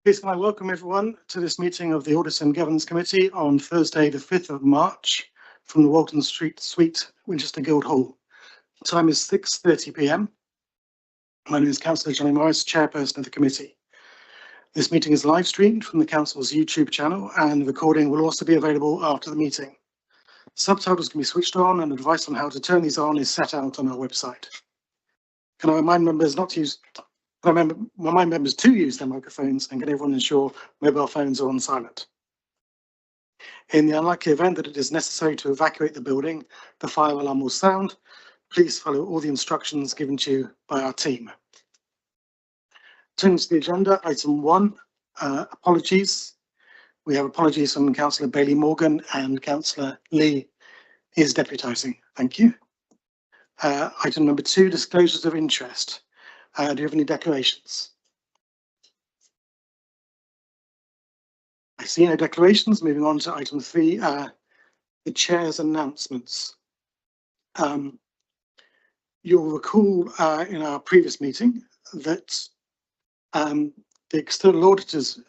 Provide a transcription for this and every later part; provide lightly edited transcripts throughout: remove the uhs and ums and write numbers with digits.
Please can I welcome everyone to this meeting of the Audit and Governance Committee on Thursday, the 5th of March from the Walton Street Suite, Winchester Guildhall. The time is 6:30 p.m. My name is Councillor Johnny Morris, Chairperson of the committee. This meeting is live streamed from the Council's YouTube channel, and the recording will also be available after the meeting. Subtitles can be switched on, and advice on how to turn these on is set out on our website. Can I remind members not to use remind members to use their microphones, and can everyone ensure mobile phones are on silent? In the unlikely event that it is necessary to evacuate the building, the fire alarm will sound. Please follow all the instructions given to you by our team. Turning to the agenda, item 1, apologies. We have apologies from Councillor Bailey Morgan, and Councillor Lee is deputising. Thank you. Item number 2, disclosures of interest. Do you have any declarations? I see no declarations. Moving on to item 3, the chair's announcements. You'll recall in our previous meeting that the external auditors,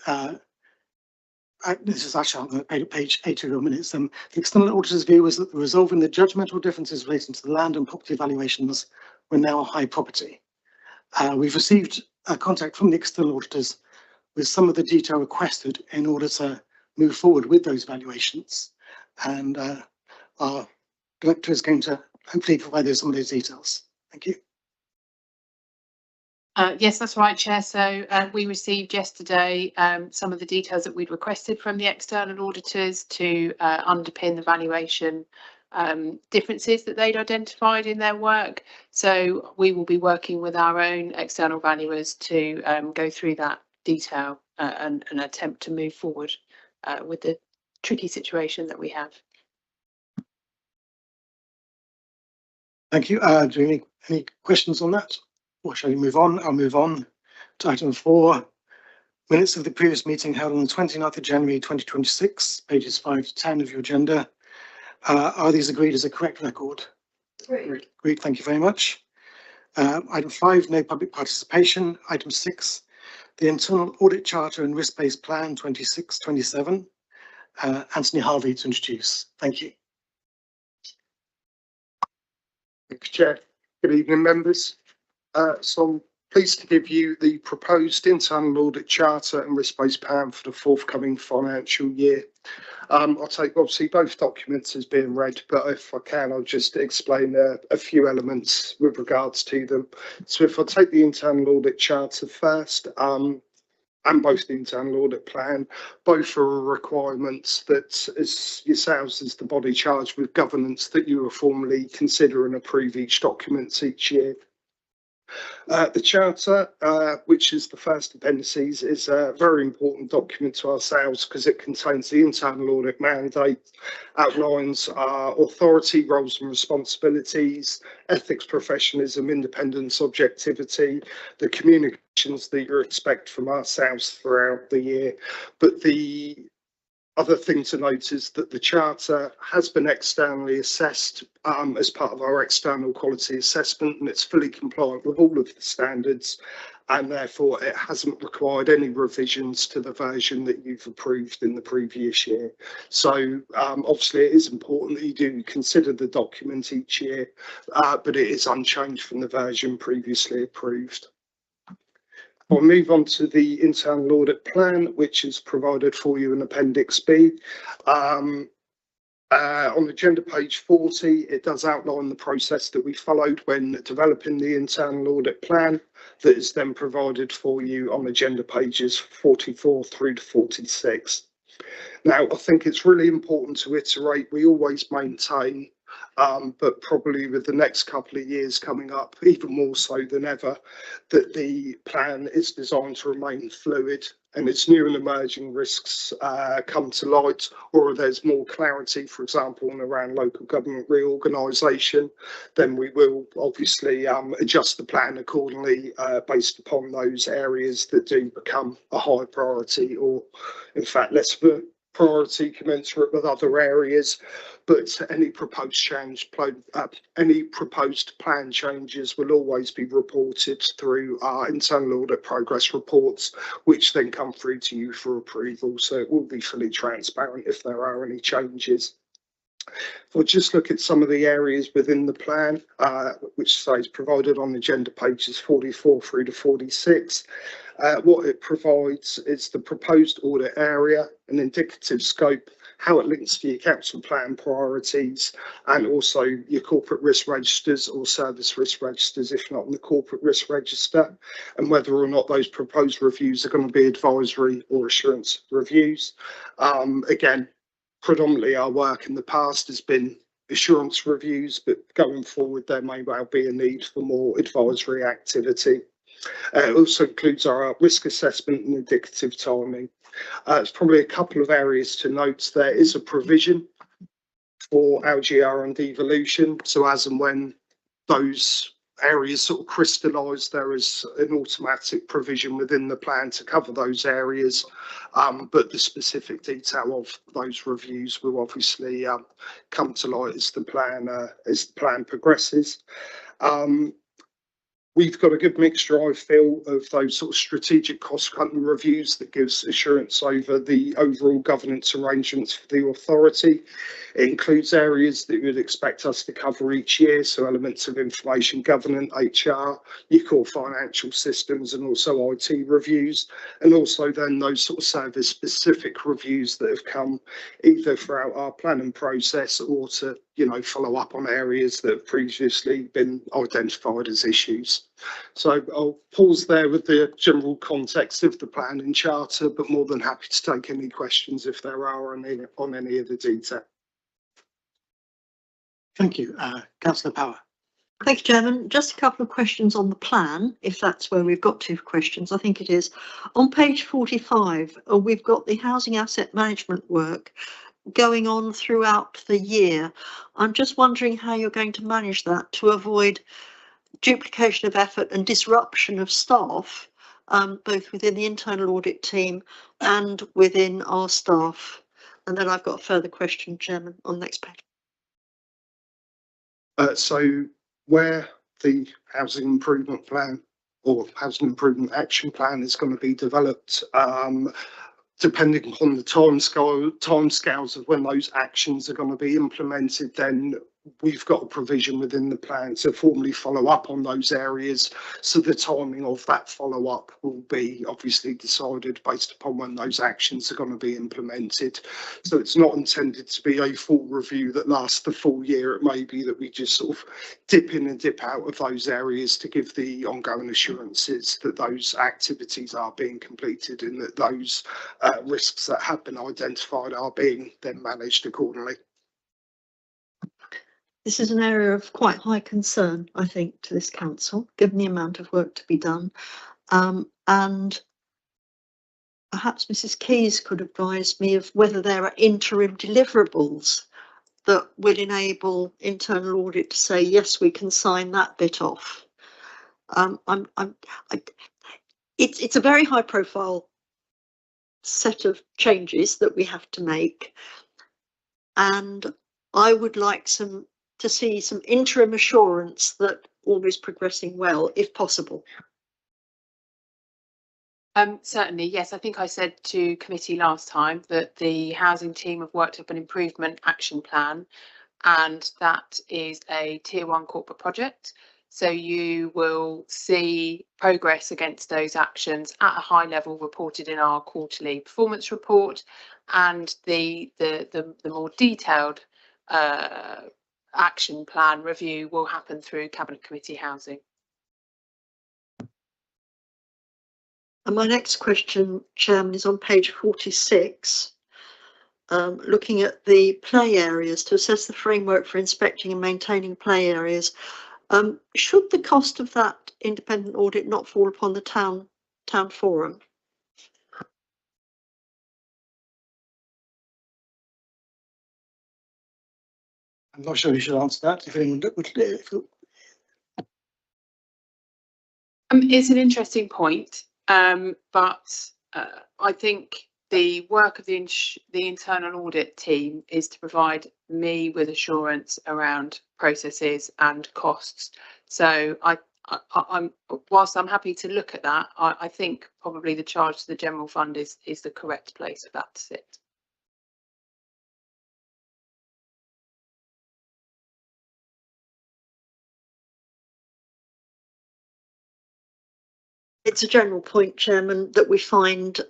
this is actually on page 8 of your minutes, the external auditor's view was that resolving the judgmental differences relating to the land and property valuations were now high property. We've received a contact from the external auditors with some of the detail requested in order to move forward with those valuations. And our director is going to hopefully provide some of those details. Thank you. Yes, that's right, Chair. So we received yesterday some of the details that we'd requested from the external auditors to underpin the valuation differences that they'd identified in their work. So we will be working with our own external valuers to go through that detail and attempt to move forward with the tricky situation that we have. Thank you. Do you have any questions on that? Or shall we move on? I'll move on to item 4. Minutes of the previous meeting held on the 29th of January 2026, pages 5 to 10 of your agenda. Are these agreed as a correct record? Agreed. Thank you very much. Item 5, no public participation. Item 6, the internal audit charter and risk-based plan 26-27. Anthony Harvey to introduce. Thank you. Thanks, Chair. Good evening, members. So I'm pleased to give you the proposed internal audit charter and risk-based plan for the forthcoming financial year. I'll take obviously both documents as being read, but if I can, I'll just explain a few elements with regards to them. So if I take the internal audit charter first, and both the internal audit plan, both are requirements that as yourselves as the body charged with governance that you will formally consider and approve each document each year. The charter, which is the first appendices, is a very important document to ourselves because it contains the internal audit mandate, outlines our authority, roles and responsibilities, ethics, professionalism, independence, objectivity, the communications that you expect from ourselves throughout the year. But the other thing to note is that the charter has been externally assessed as part of our external quality assessment, and it's fully compliant with all of the standards, and therefore it hasn't required any revisions to the version that you've approved in the previous year. So obviously it is important that you do consider the document each year, but it is unchanged from the version previously approved. I'll move on to the internal audit plan, which is provided for you in Appendix B. On agenda page 40, it does outline the process that we followed when developing the internal audit plan that is then provided for you on agenda pages 44 through to 46. Now, I think it's really important to iterate, we always maintain but probably with the next couple of years coming up, even more so than ever, that the plan is designed to remain fluid, and as new and emerging risks come to light, or there's more clarity, for example, around local government reorganisation, then we will obviously adjust the plan accordingly based upon those areas that do become a high priority, or in fact less of a priority commensurate with other areas. but any proposed plan changes will always be reported through our internal audit progress reports, which then come through to you for approval. So it will be fully transparent if there are any changes. We'll just look at some of the areas within the plan, which is provided on agenda pages 44 through to 46. What it provides is the proposed audit area, an indicative scope, how it links to your council plan priorities, and also your corporate risk registers or service risk registers, if not in the corporate risk register, and whether or not those proposed reviews are going to be advisory or assurance reviews. Again, predominantly our work in the past has been assurance reviews, but going forward there may well be a need for more advisory activity. It also includes our risk assessment and indicative timing. There's probably a couple of areas to note. There is a provision for LGR and devolution, so as and when those areas sort of crystallise, there is an automatic provision within the plan to cover those areas, but the specific detail of those reviews will obviously come to light as the plan progresses. We've got a good mixture, I feel, of those sort of strategic cost-cutting reviews that gives assurance over the overall governance arrangements for the authority. It includes areas that you would expect us to cover each year, so elements of information governance, HR, your core financial systems, and also IT reviews, and also then those sort of service-specific reviews that have come either throughout our planning process or to follow up on areas that have previously been identified as issues. So I'll pause there with the general context of the plan and charter, but more than happy to take any questions if there are on any of the detail. Thank you. Councillor Power. Thank you, Chairman. Just a couple of questions on the plan, if that's where we've got to questions. I think it is. On page 45, we've got the housing asset management work going on throughout the year. I'm just wondering how you're going to manage that to avoid duplication of effort and disruption of staff, both within the internal audit team and within our staff. And then I've got a further question, Chairman, on the next page. So where the housing improvement plan or housing improvement action plan is going to be developed, depending on the timescales of when those actions are going to be implemented, then we've got a provision within the plan to formally follow up on those areas. So the timing of that follow up will be obviously decided based upon when those actions are going to be implemented. So it's not intended to be a full review that lasts the full year. It may be that we just sort of dip in and dip out of those areas to give the ongoing assurances that those activities are being completed and that those risks that have been identified are being then managed accordingly. This is an area of quite high concern, I think, to this council, given the amount of work to be done. And perhaps Mrs. Keyes could advise me of whether there are interim deliverables that will enable internal audit to say, yes, we can sign that bit off. It's a very high profile set of changes that we have to make. And I would like to see some interim assurance that all is progressing well, if possible. Certainly, yes. I think I said to committee last time that the housing team have worked up an improvement action plan, and that is a tier 1 corporate project. So you will see progress against those actions at a high level reported in our quarterly performance report, and the more detailed action plan review will happen through Cabinet Committee Housing. And my next question, Chairman, is on page 46, looking at the play areas to assess the framework for inspecting and maintaining play areas. Should the cost of that independent audit not fall upon the town forum? I'm not sure you should answer that. If anyone would. It's an interesting point, but I think the work of the internal audit team is to provide me with assurance around processes and costs. So I'm whilst I'm happy to look at that, I think probably the charge to the general fund is the correct place for that to sit. It's a general point, Chairman, that we find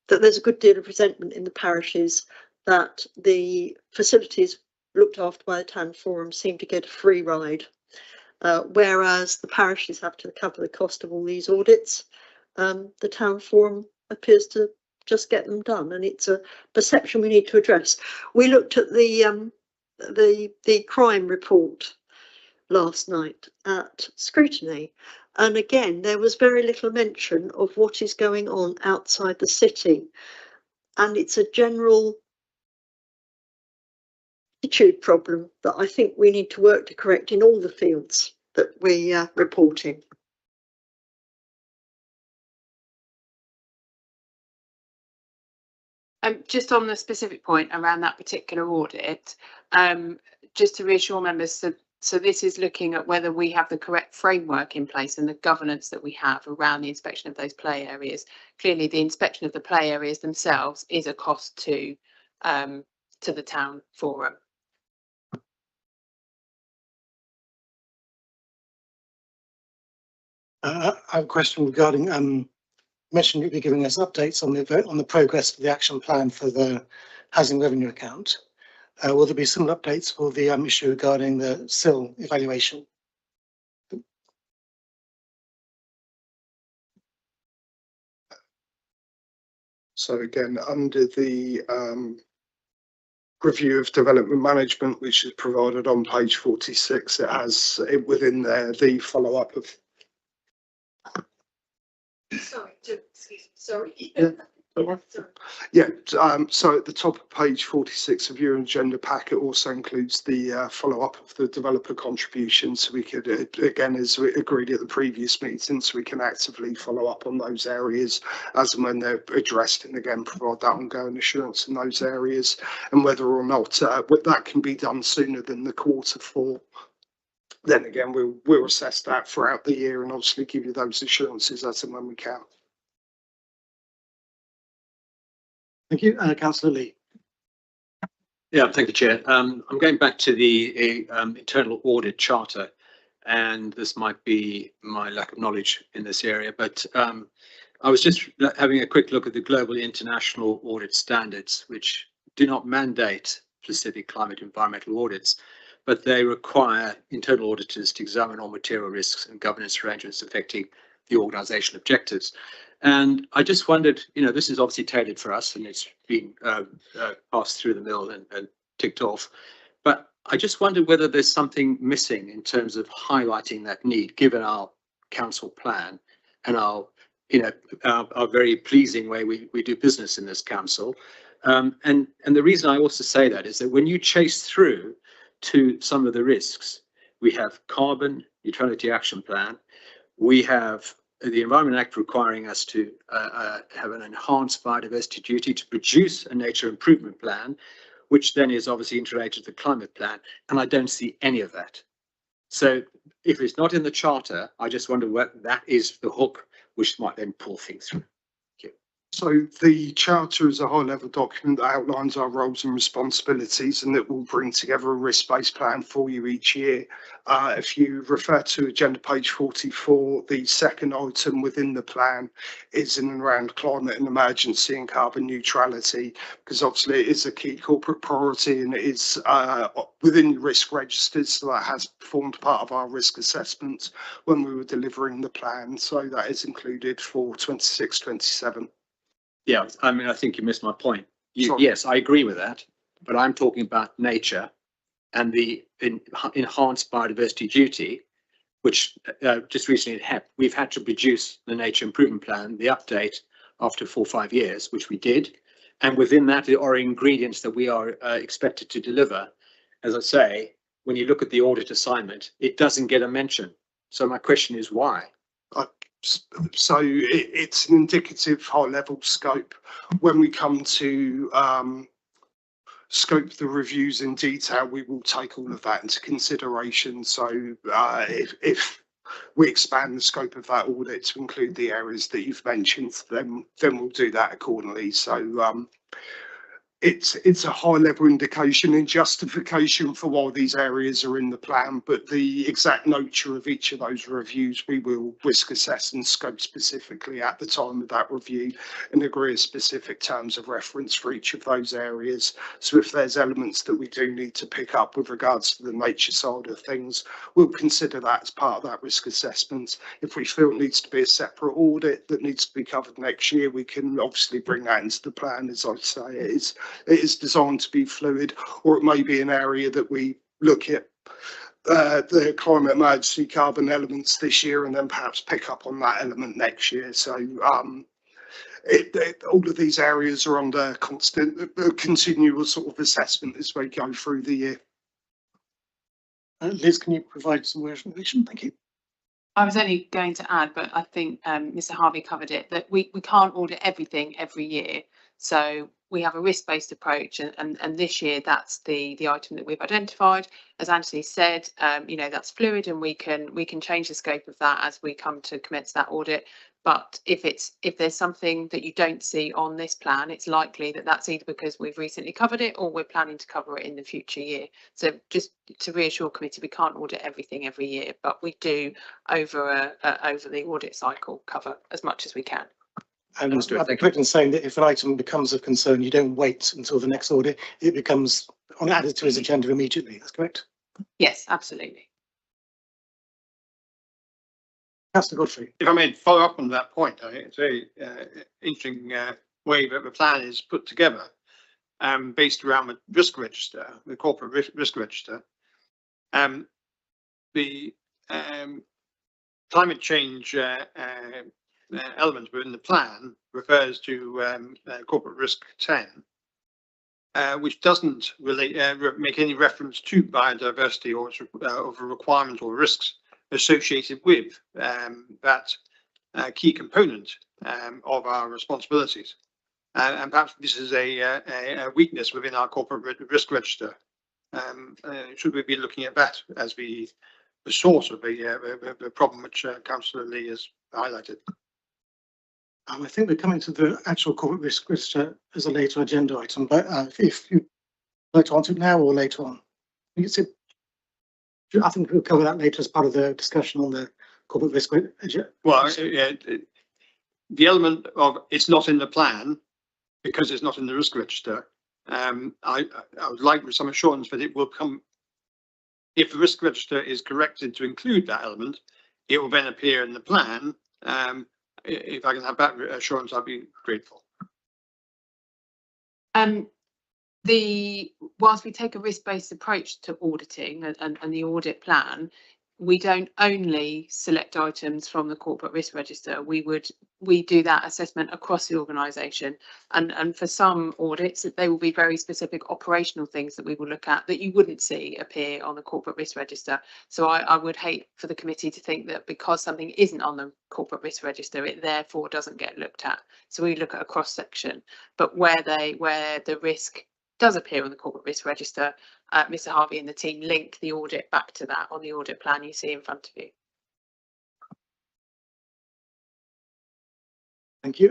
that there's a good deal of resentment in the parishes that the facilities looked after by the town forum seem to get a free ride, whereas the parishes have to cover the cost of all these audits. The town forum appears to just get them done, and it's a perception we need to address. We looked at the crime report last night at scrutiny, and again there was very little mention of what is going on outside the city, and it's a general attitude problem that I think we need to work to correct in all the fields that we report in. Just on the specific point around that particular audit, just to reassure members, so this is looking at whether we have the correct framework in place and the governance that we have around the inspection of those play areas. Clearly, the inspection of the play areas themselves is a cost to the town forum. I have a question regarding mentioned you'll be giving us updates on the progress of the action plan for the housing revenue account. Will there be similar updates for the issue regarding the SIL evaluation? So again, under the review of development management, which is provided on page 46, it has within there the follow-up of. Sorry. Yeah. Yeah, so at the top of page 46 of your agenda pack, it also includes the follow-up of the developer contributions. So we could, again, as we agreed at the previous meeting, so we can actively follow up on those areas as and when they're addressed, and again, provide that ongoing assurance in those areas, and whether or not that can be done sooner than the Q4. Then again, we'll assess that throughout the year and obviously give you those assurances as and when we can. Thank you. Councillor Lee. Yeah, thank you, Chair. I'm going back to the internal audit charter, and this might be my lack of knowledge in this area, but I was just having a quick look at the global international audit standards, which do not mandate specific climate environmental audits, but they require internal auditors to examine all material risks and governance arrangements affecting the organisation objectives. And I just wondered, this is obviously tailored for us and it's been passed through the mill and ticked off. But I just wondered whether there's something missing in terms of highlighting that need, given our council plan and our very pleasing way we do business in this council. And the reason I also say that is that when you chase through to some of the risks, we have carbon neutrality action plan, we have the Environment Act requiring us to have an enhanced biodiversity duty to produce a nature improvement plan, which then is obviously interrelated to the climate plan, and I don't see any of that. So if it's not in the charter, I just wonder what that is the hook, which might then pull things through. So the charter is a high-level document that outlines our roles and responsibilities, and it will bring together a risk-based plan for you each year. If you refer to agenda page 44, the second item within the plan is in and around climate and emergency and carbon neutrality, because obviously it is a key corporate priority and it is within risk registers, so that has formed part of our risk assessment when we were delivering the plan. So that is included for 26-27. Yeah, I mean, I think you missed my point. Yes, I agree with that, but I'm talking about nature and the enhanced biodiversity duty, which just recently we've had to produce the nature improvement plan, the update after 4 or 5 years, which we did. And within that are ingredients that we are expected to deliver. As I say, when you look at the audit assignment, it doesn't get a mention. So my question is why? So it's an indicative high-level scope. When we come to scope the reviews in detail, we will take all of that into consideration. So if we expand the scope of that audit to include the areas that you've mentioned, then we'll do that accordingly. So it's a high level indication and justification for why these areas are in the plan, but the exact nature of each of those reviews we will risk assess and scope specifically at the time of that review and agree specific terms of reference for each of those areas. So if there's elements that we do need to pick up with regards to the nature side of things, we'll consider that as part of that risk assessment. If we feel it needs to be a separate audit that needs to be covered next year, we can obviously bring that into the plan. As I say, it is designed to be fluid, or it may be an area that we look at the climate emergency carbon elements this year and then perhaps pick up on that element next year. So all of these areas are under constant continual sort of assessment as we go through the year. Liz, can you provide some more information? Thank you. I was only going to add, but I think Mr. Harvey covered it, that we can't audit everything every year. So we have a risk-based approach, and this year that's the item that we've identified. As Anthony said, you know, that's fluid, and we can change the scope of that as we come to commence that audit. But if there's something that you don't see on this plan, it's likely that that's either because we've recently covered it or we're planning to cover it in the future year. So just to reassure committee, we can't audit everything every year, but we do over the audit cycle cover as much as we can. And I'd be correct in saying that if an item becomes of concern, you don't wait until the next audit, it becomes added to his agenda immediately. That's correct? Yes, absolutely. Councillor Godfrey. If I may follow up on that point, I think it's a very interesting way that the plan is put together, based around the risk register, the corporate risk register. The climate change element within the plan refers to corporate risk 10, which doesn't relate make any reference to biodiversity or of a requirement or risks associated with that key component of our responsibilities. And perhaps this is a weakness within our corporate risk register. Should we be looking at that as the source of the problem which Councillor Lee has highlighted? I think we're coming to the actual corporate risk register as a later agenda item, but if you'd like to answer it now or later on. I think we'll cover that later as part of the discussion on the corporate risk register. Well, the element of it's not in the plan because it's not in the risk register. I would like some assurance that it will come, if the risk register is corrected to include that element, it will then appear in the plan. If I can have that assurance, I'd be grateful. Whilst we take a risk-based approach to auditing and the audit plan, we don't only select items from the corporate risk register. We do that assessment across the organisation, and for some audits they will be very specific operational things that we will look at that you wouldn't see appear on the corporate risk register. So I would hate for the committee to think that because something isn't on the corporate risk register, it therefore doesn't get looked at. So we look at a cross section, but where the risk does appear on the corporate risk register, Mr. Harvey and the team link the audit back to that on the audit plan you see in front of you. Thank you.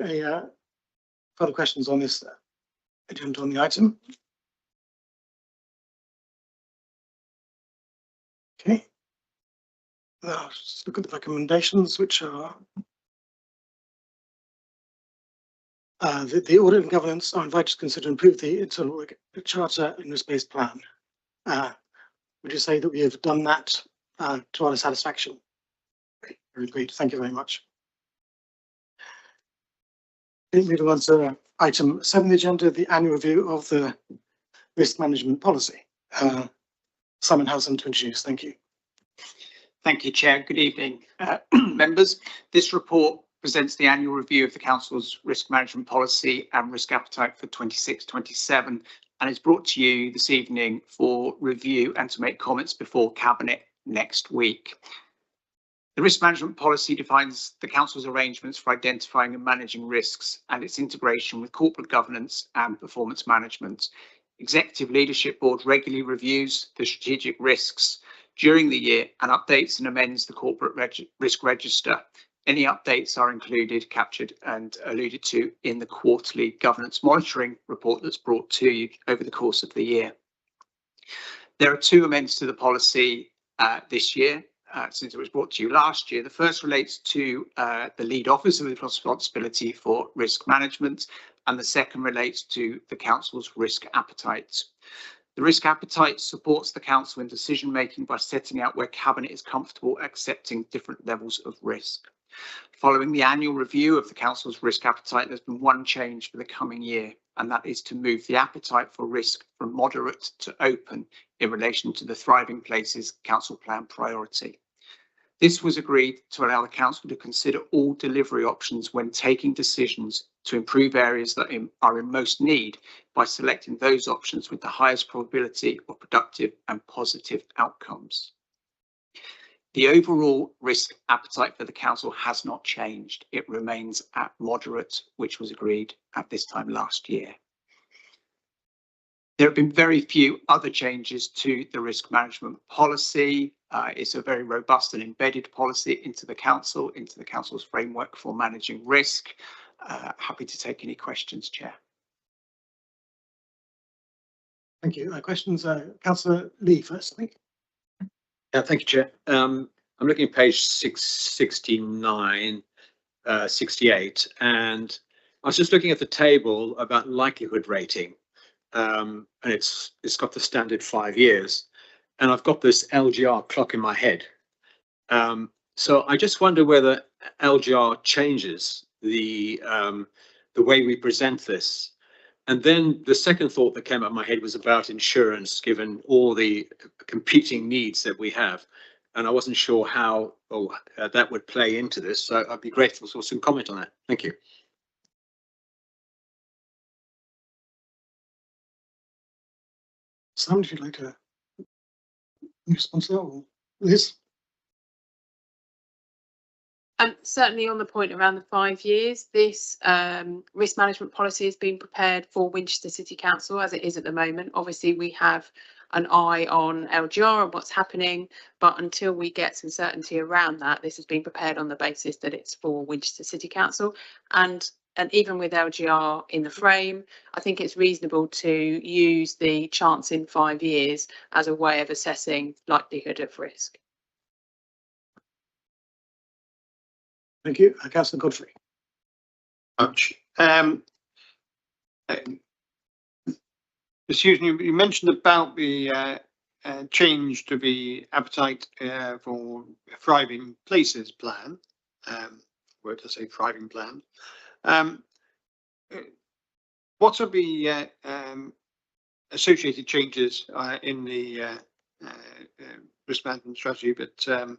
Further questions on this agenda on the item? Okay. Now let's look at the recommendations, which are the audit and governance are invited to consider and approve the internal charter and risk-based plan. Would you say that we have done that to our satisfaction? Very great. Thank you very much. Moving on to item 7 on the agenda, the annual review of the risk management policy. Simon Howson to introduce. Thank you. Thank you, Chair. Good evening, members. This report presents the annual review of the Council's risk management policy and risk appetite for 26-27, and is brought to you this evening for review and to make comments before Cabinet next week. The risk management policy defines the council's arrangements for identifying and managing risks and its integration with corporate governance and performance management. Executive Leadership Board regularly reviews the strategic risks during the year and updates and amends the corporate risk register. Any updates are included, captured and alluded to in the quarterly governance monitoring report that's brought to you over the course of the year. There are 2 amendments to the policy this year, since it was brought to you last year. The first relates to the lead officer with responsibility for risk management, and the second relates to the council's risk appetite. The risk appetite supports the council in decision making by setting out where Cabinet is comfortable accepting different levels of risk. Following the annual review of the council's risk appetite, there's been one change for the coming year, and that is to move the appetite for risk from moderate to open in relation to the Thriving Places council plan priority. This was agreed to allow the council to consider all delivery options when taking decisions to improve areas that are in most need by selecting those options with the highest probability of productive and positive outcomes. The overall risk appetite for the council has not changed. It remains at moderate, which was agreed at this time last year. There have been very few other changes to the risk management policy. It's a very robust and embedded policy into the council's framework for managing risk. Happy to take any questions, Chair. Thank you. Questions, Councillor Lee first, I think. Yeah, thank you, Chair. I'm looking at page 669, 68, and I was just looking at the table about likelihood rating, and it's got the standard 5 years, and I've got this LGR clock in my head. So I just wonder whether LGR changes the way we present this. And then the second thought that came up in my head was about insurance, given all the competing needs that we have. And I wasn't sure how that would play into this. So I'd be grateful for some comment on that. Thank you. Sam, if you'd like to respond to that, or Liz? Certainly on the point around the 5 years, this risk management policy has been prepared for Winchester City Council as it is at the moment. Obviously, we have an eye on LGR and what's happening, but until we get some certainty around that, this has been prepared on the basis that it's for Winchester City Council. And even with LGR in the frame, I think it's reasonable to use the chance in 5 years as a way of assessing likelihood of risk. Thank you. Councillor Godfrey. Excuse me, you mentioned about the change to the appetite for Thriving Places plan. Where to say Thriving plan? What are the associated changes in the risk management strategy that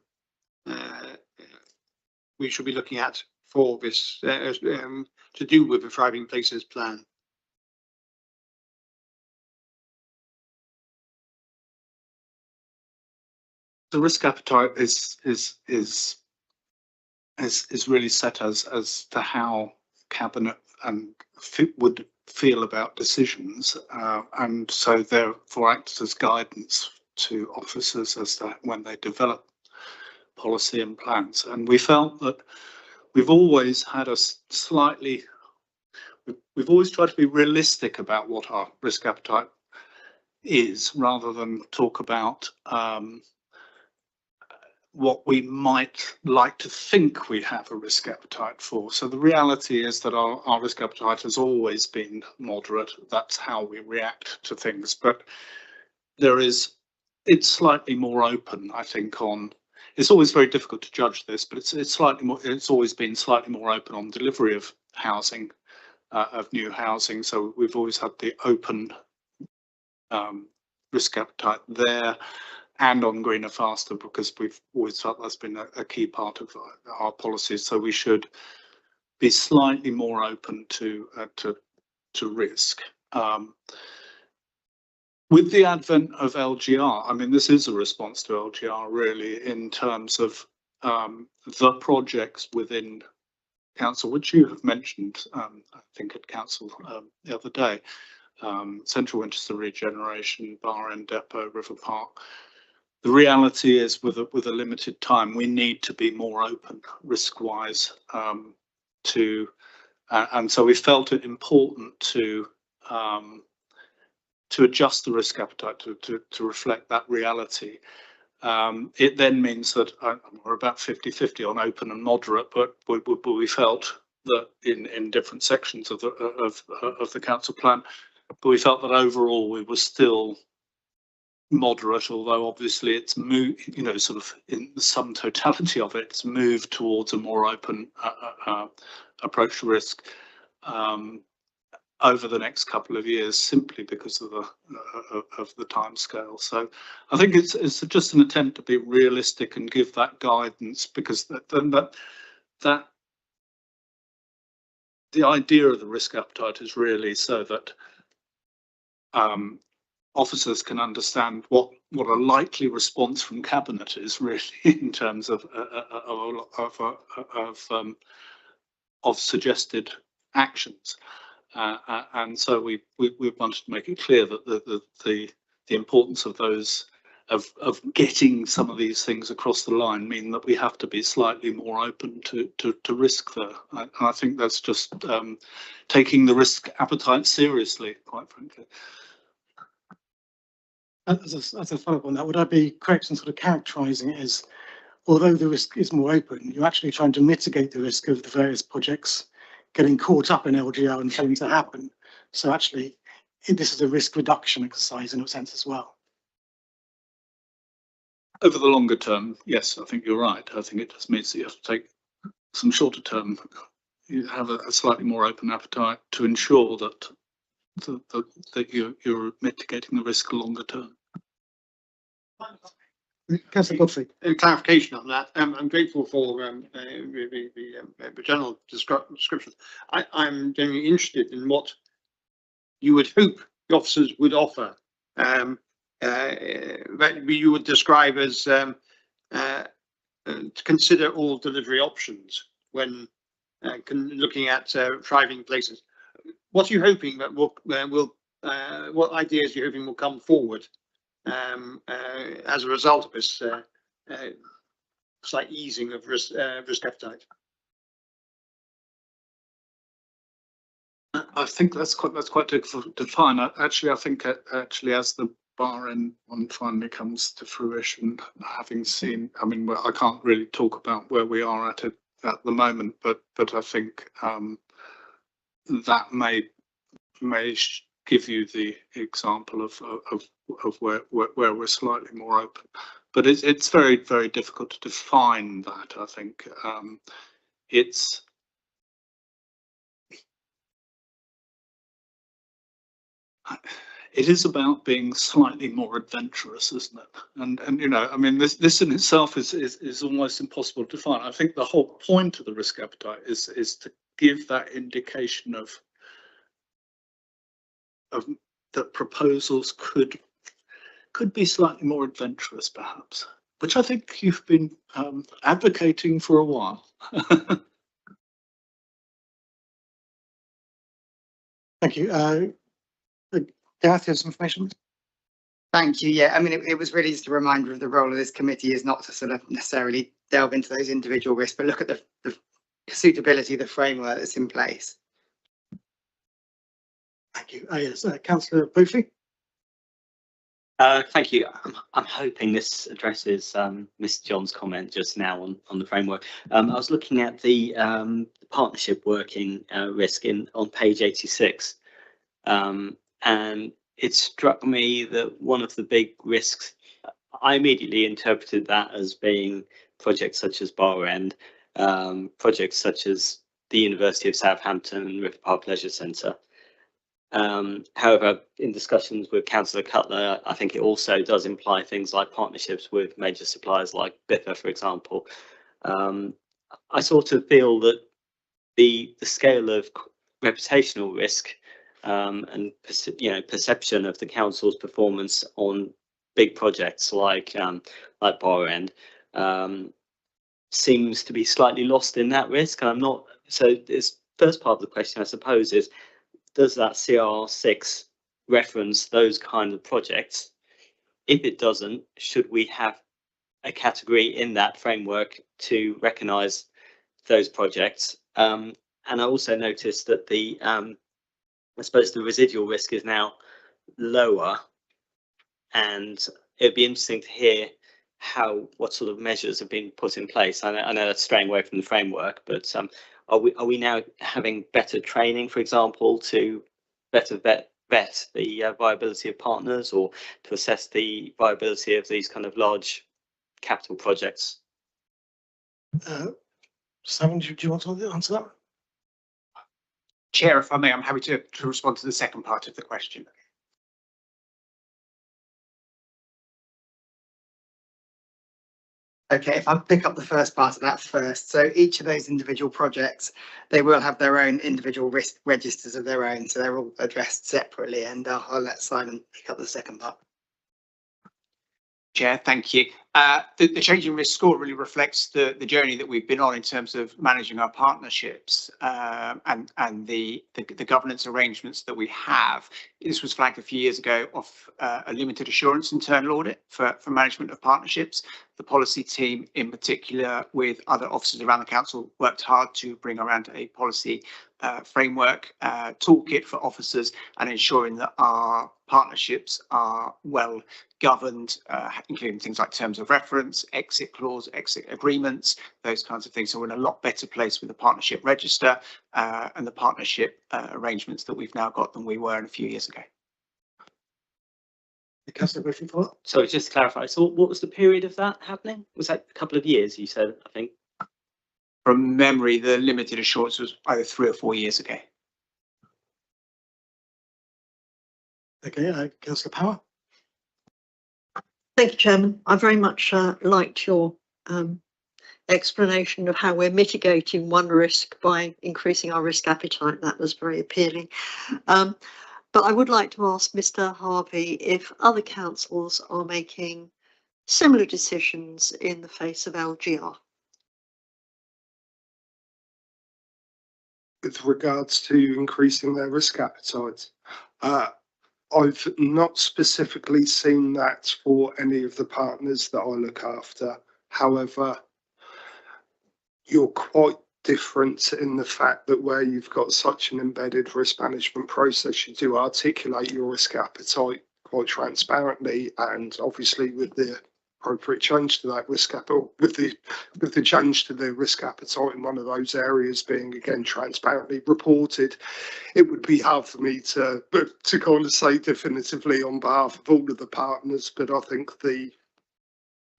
we should be looking at for this to do with the Thriving Places plan? The risk appetite is really set as to how Cabinet would feel about decisions, and so therefore acts as guidance to officers as to when they develop policy and plans. And we felt that we've always had we've always tried to be realistic about what our risk appetite is, rather than talk about what we might like to think we have a risk appetite for. So the reality is that our risk appetite has always been moderate. That's how we react to things. But it's slightly more open, I think, it's always very difficult to judge this, but it's always been slightly more open on delivery of housing, of new housing. So we've always had the open risk appetite there, and on greener, faster, because we've always felt that's been a key part of our policies. So we should be slightly more open to risk. With the advent of LGR, I mean, this is a response to LGR, really, in terms of the projects within council, which you have mentioned, I think at council the other day, Central Winchester Regeneration, Bar End Depot, River Park. The reality is, with a limited time, we need to be more open risk-wise and so we felt it important to adjust the risk appetite to reflect that reality. It then means that we're about 50-50 on open and moderate, but we felt that in different sections of the council plan, but we felt that overall we were still moderate, although obviously it's moved, you know, sort of in the sum totality of it, it's moved towards a more open approach to risk over the next couple of years, simply because of the time scale. So I think it's just an attempt to be realistic and give that guidance, because that the idea of the risk appetite is really so that officers can understand what a likely response from cabinet is, really, in terms of suggested actions. And so we wanted to make it clear that the importance of those of getting some of these things across the line mean that we have to be slightly more open to risk there. And I think that's just taking the risk appetite seriously, quite frankly. As a follow-up on that, would I be correct in sort of characterising it as, although the risk is more open, you're actually trying to mitigate the risk of the various projects getting caught up in LGR and failing to happen? So actually, this is a risk reduction exercise in a sense as well. Over the longer term, yes, I think you're right. I think it just means that you have to take some shorter term, you have a slightly more open appetite to ensure that you're mitigating the risk longer term. Councillor Godfrey. Clarification on that. I'm grateful for the general description. I'm genuinely interested in what you would hope the officers would offer, that you would describe as to consider all delivery options when looking at thriving places. What are you hoping that what ideas are you hoping will come forward as a result of this slight easing of risk appetite? I think that's quite difficult to define. Actually, I think as the Bar End one finally comes to fruition, having seen, I mean, I can't really talk about where we are at it at the moment, but I think that may give you the example of where we're slightly more open, but it's very, very difficult to define that. I think it is about being slightly more adventurous, isn't it? And you know, I mean, this in itself is almost impossible to define. I think the whole point of the risk appetite is to give that indication of that proposals could be slightly more adventurous, perhaps, which I think you've been advocating for a while. Thank you. Gareth, you have some information? Thank you. Yeah, I mean, it was really just a reminder of the role of this committee is not to sort of necessarily delve into those individual risks, but look at the suitability of the framework that's in place. Thank you. Yes, Councillor Boothby. Thank you. I'm hoping this addresses Mr. John's comment just now on the framework. I was looking at the partnership working risk on page 86, and it struck me that one of the big risks, I immediately interpreted that as being projects such as Bar End, projects such as the University of Southampton and River Park Leisure Centre. However, in discussions with Councillor Cutler, I think it also does imply things like partnerships with major suppliers like Biffa, for example. I sort of feel that the scale of reputational risk and perception of the council's performance on big projects like Bar End seems to be slightly lost in that risk. And I'm not, so this first part of the question, I suppose, is does that CR6 reference those kind of projects? If it doesn't, should we have a category in that framework to recognise those projects? And I also noticed that the I suppose the residual risk is now lower, and it'd be interesting to hear what sort of measures have been put in place. I know that's straying away from the framework, but are we now having better training, for example, to better vet the viability of partners, or to assess the viability of these kind of large capital projects? Simon, do you want to answer that? Chair, if I may, I'm happy to respond to the second part of the question. Okay, if I pick up the first part of that first. So each of those individual projects, they will have their own individual risk registers of their own. So they're all addressed separately, and I'll let Simon pick up the second part. Chair, thank you. The change in risk score really reflects the journey that we've been on in terms of managing our partnerships and the governance arrangements that we have. This was flagged a few years ago off a limited assurance internal audit for management of partnerships. The policy team, in particular, with other officers around the council, worked hard to bring around a policy framework toolkit for officers and ensuring that our partnerships are well governed, including things like terms of reference, exit clause, exit agreements, those kinds of things. So we're in a lot better place with the partnership register and the partnership arrangements that we've now got than we were a few years ago. Councillor Griffin for that? So just to clarify, so what was the period of that happening? Was that a couple of years, you said, I think? From memory, the limited assurance was either 3 or 4 years ago. Okay, Councillor Power. Thank you, Chairman. I very much liked your explanation of how we're mitigating one risk by increasing our risk appetite. That was very appealing. But I would like to ask Mr. Harvey if other councils are making similar decisions in the face of LGR. With regards to increasing their risk appetite, I've not specifically seen that for any of the partners that I look after. However, you're quite different in the fact that where you've got such an embedded risk management process, you do articulate your risk appetite quite transparently, and obviously with the appropriate change to that risk capital, with the change to the risk appetite in one of those areas being again transparently reported, it would be hard for me to kind of say definitively on behalf of all of the partners, but I think the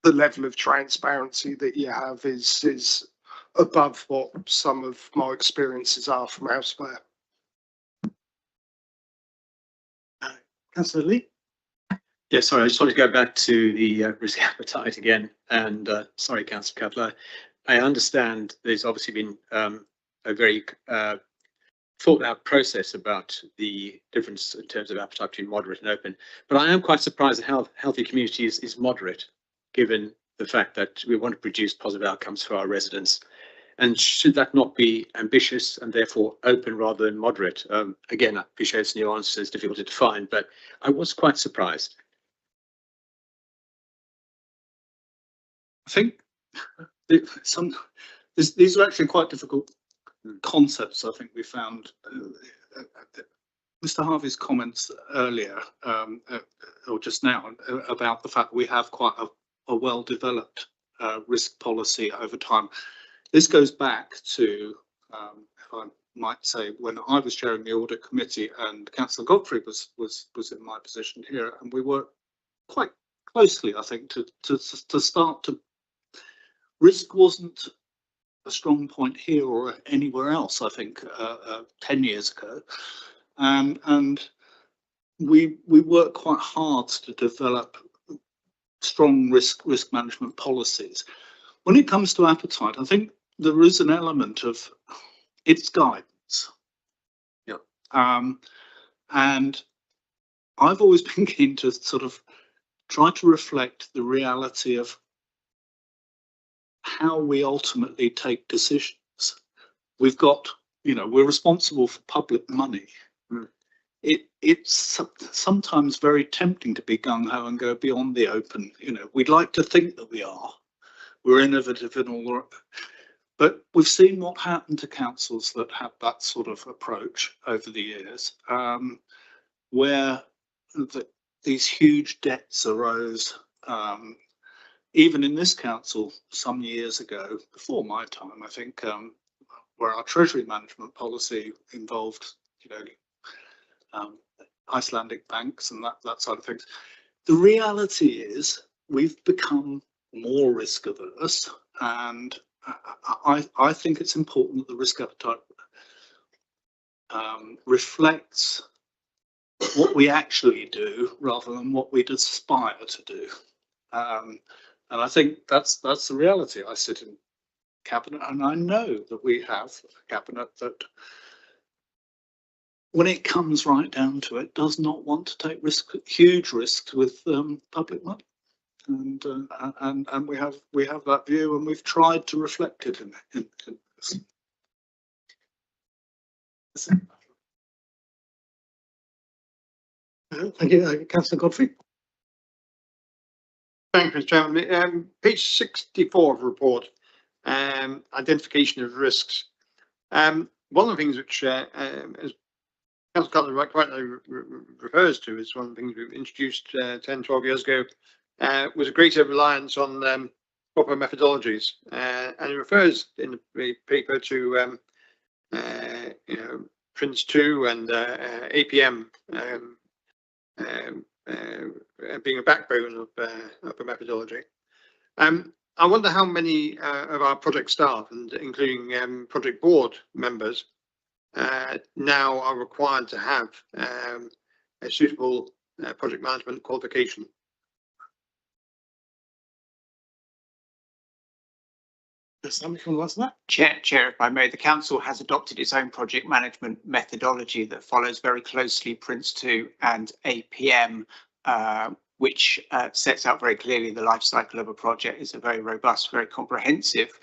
level of transparency that you have is above what some of my experiences are from elsewhere. Councillor Lee. Yeah, sorry, I just want to go back to the risk appetite again. And sorry, Councillor Cutler, I understand there's obviously been a very thought out process about the difference in terms of appetite between moderate and open. But I am quite surprised that how healthy community is moderate, given the fact that we want to produce positive outcomes for our residents. And should that not be ambitious and therefore open rather than moderate? Again, I appreciate it's nuanced, it's difficult to define, but I was quite surprised. I think these are actually quite difficult concepts. I think we found Mr. Harvey's comments earlier, or just now, about the fact that we have quite a well-developed risk policy over time. This goes back to, if I might say, when I was chairing the audit committee and Councillor Godfrey was in my position here, and we worked quite closely, I think, to start to. Risk wasn't a strong point here or anywhere else, I think, 10 years ago. And we worked quite hard to develop strong risk management policies. When it comes to appetite, I think there is an element of its guidance. Yeah. And I've always been keen to sort of try to reflect the reality of how we ultimately take decisions. We've got, we're responsible for public money. It's sometimes very tempting to be gung-ho and go beyond the open. We'd like to think that we are. We're innovative in all, but we've seen what happened to councils that have that sort of approach over the years, where these huge debts arose. Even in this council some years ago, before my time, I think, where our treasury management policy involved, Icelandic banks and that side of things. The reality is we've become more risk averse, and I think it's important that the risk appetite reflects what we actually do rather than what we'd aspire to do. And I think that's the reality. I sit in cabinet and I know that we have a cabinet that, when it comes right down to it, does not want to take huge risks with public money, and we have that view, and we've tried to reflect it in this. Thank you, Councillor Godfrey. Thank you, Mr. Chairman. Page 64 of the report, identification of risks. One of the things which, as Councillor Cutler rightly refers to, is one of the things we've introduced 10, 12 years ago, was a greater reliance on proper methodologies. And it refers in the paper to, Prince 2 and APM being a backbone of a methodology. I wonder how many of our project staff, and including project board members, now are required to have a suitable project management qualification. Somebody wants that? Chair, if I may, the council has adopted its own project management methodology that follows very closely Prince 2 and APM, which sets out very clearly the life cycle of a project. Is a very robust, very comprehensive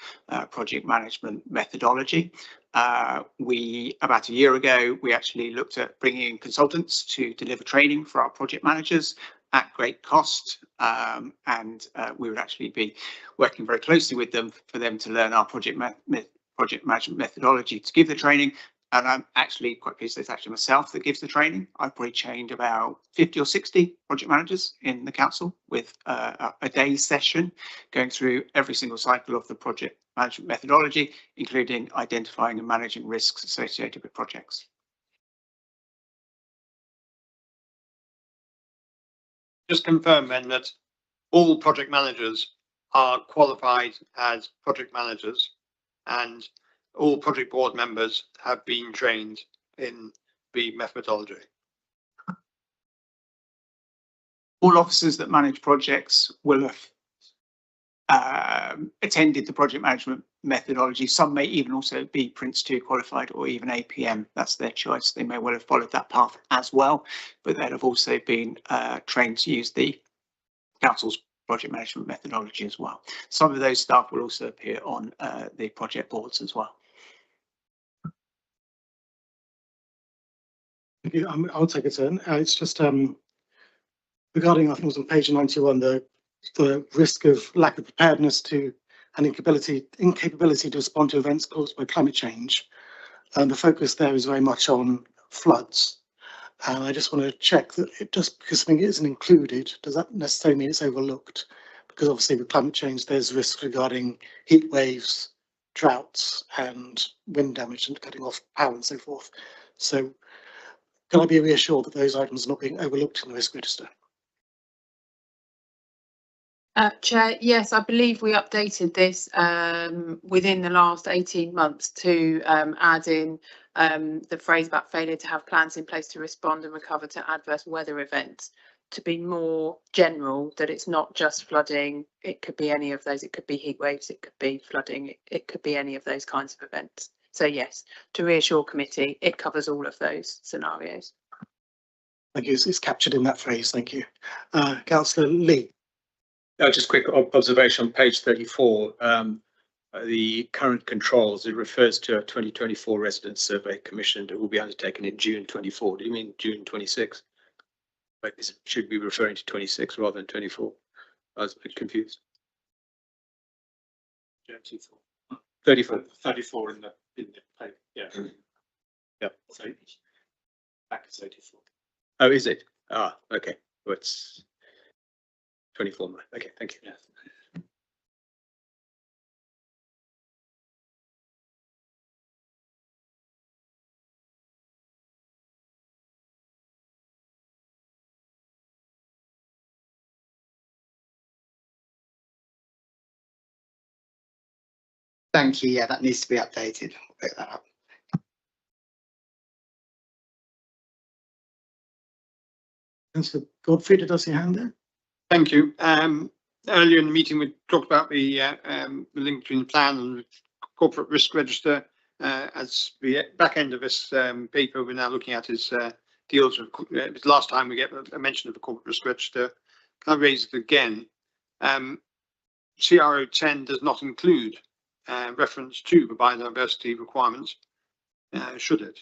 project management methodology. About a year ago, we actually looked at bringing in consultants to deliver training for our project managers at great cost, and we would actually be working very closely with them for them to learn our project management methodology to give the training. And I'm actually quite pleased that it's actually myself that gives the training. I've probably trained about 50 or 60 project managers in the council with a day session going through every single cycle of the project management methodology, including identifying and managing risks associated with projects. Just confirm then that all project managers are qualified as project managers, and all project board members have been trained in the methodology. All officers that manage projects will have attended the project management methodology. Some may even also be Prince 2 qualified or even APM. That's their choice. They may well have followed that path as well, but they'll have also been trained to use the council's project management methodology as well. Some of those staff will also appear on the project boards as well. I'll take a turn. It's just regarding, I think it was on page 91, the risk of lack of preparedness to and incapability to respond to events caused by climate change. And the focus there is very much on floods. And I just want to check that just because something isn't included, does that necessarily mean it's overlooked? Because obviously with climate change, there's risks regarding heat waves, droughts and wind damage and cutting off power and so forth. So can I be reassured that those items are not being overlooked in the risk register? Chair, yes, I believe we updated this within the last 18 months to add in the phrase about failure to have plans in place to respond and recover to adverse weather events, to be more general, that it's not just flooding. It could be any of those. It could be heat waves. It could be flooding. It could be any of those kinds of events. So yes, to reassure committee, it covers all of those scenarios. Thank you. It's captured in that phrase. Thank you. Councillor Lee. Just quick observation on page 34. the current controls, it refers to a 2024 resident survey commissioned that will be undertaken in June 24. Do you mean June 26? But should be referring to 26 rather than 24. I was a bit confused. 34. 34 in the paper, yeah. Yeah. So back to 34. Oh, is it? Ah, okay. Well, it's 24. Okay, thank you. Yeah. Thank you. Yeah, that needs to be updated. I'll pick that up. Councillor Godfrey, did I see a hand there? Thank you. Earlier in the meeting, we talked about the link between the plan and the corporate risk register. As the back end of this paper we're now looking at is deals with it was last time we get a mention of the corporate risk register. Can I raise it again? CRO 10 does not include reference to the biodiversity requirements, should it?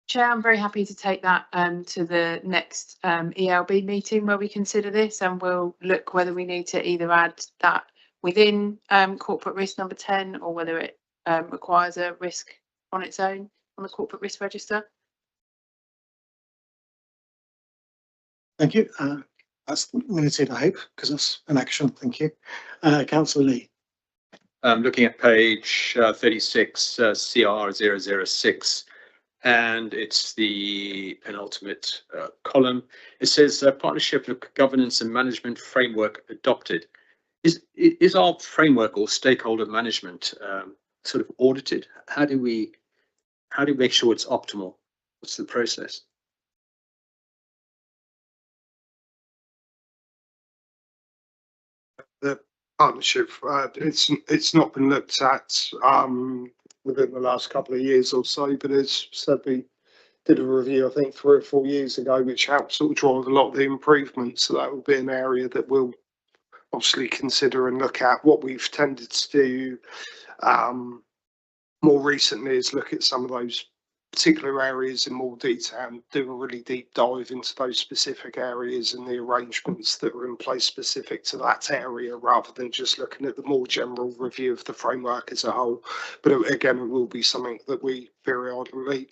Chair, I'm very happy to take that to the next ELB meeting where we consider this, and we'll look whether we need to either add that within corporate risk number 10 or whether it requires a risk on its own on the corporate risk register. Thank you. That's minuted, I hope, because that's an action. Thank you. Councillor Lee. Looking at page 36, CR 006, and it's the penultimate column. It says partnership of governance and management framework adopted. Is our framework or stakeholder management sort of audited? How do we make sure it's optimal? What's the process? The partnership, it's not been looked at within the last couple of years or so, but as said, we did a review, I think 3 or 4 years ago, which helped sort of drive a lot of the improvements. So that will be an area that we'll obviously consider and look at. What we've tended to do more recently is look at some of those particular areas in more detail and do a really deep dive into those specific areas and the arrangements that are in place specific to that area, rather than just looking at the more general review of the framework as a whole. But again, it will be something that we periodically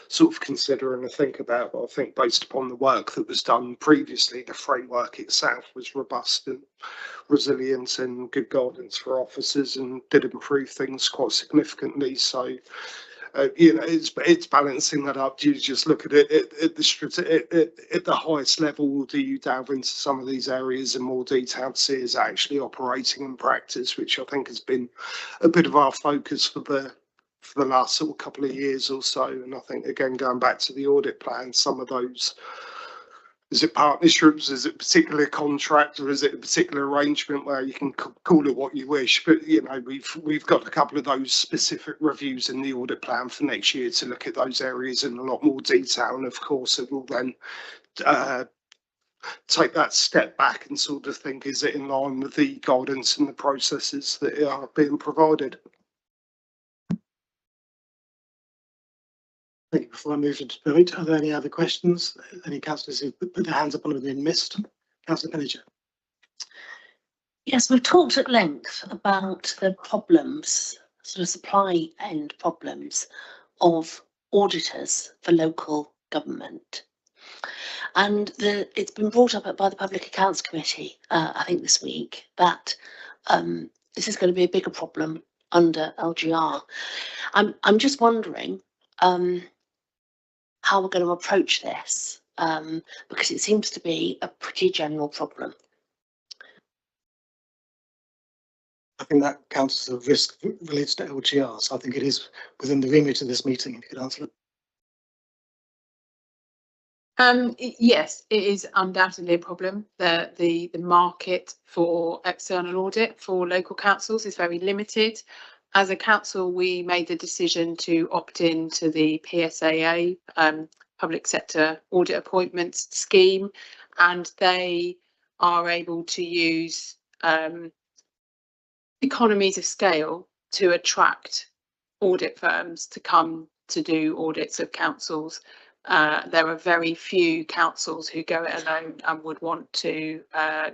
sort of consider and think about. But I think based upon the work that was done previously, the framework itself was robust and resilient and good guidance for officers and did improve things quite significantly. So you know, it's balancing that up. Do you just look at it at the highest level, or do you delve into some of these areas in more detail to see is actually operating in practice, which I think has been a bit of our focus for the last sort of couple of years or so. And I think, again, going back to the audit plan, some of those, is it partnerships, is it a particular contract, or is it a particular arrangement where you can call it what you wish? But, you know, we've got a couple of those specific reviews in the audit plan for next year to look at those areas in a lot more detail. And of course, it will then take that step back and sort of think, is it in line with the guidance and the processes that are being provided? Thank you. Before I move to debate, are there any other questions? Any councillors who put their hands up on have been missed? Councillor Penninger. Yes, we've talked at length about the problems, sort of supply end problems of auditors for local government. And it's been brought up by the Public Accounts Committee, I think this week, that this is going to be a bigger problem under LGR. I'm just wondering how we're going to approach this, because it seems to be a pretty general problem. I think that counts as a risk related to LGR, so I think it is within the remit of this meeting, if you could answer it. Yes, it is undoubtedly a problem. The market for external audit for local councils is very limited. As a council, we made the decision to opt in to the PSAA, Public Sector Audit Appointments Scheme, and they are able to use economies of scale to attract audit firms to come to do audits of councils. There are very few councils who go it alone and would want to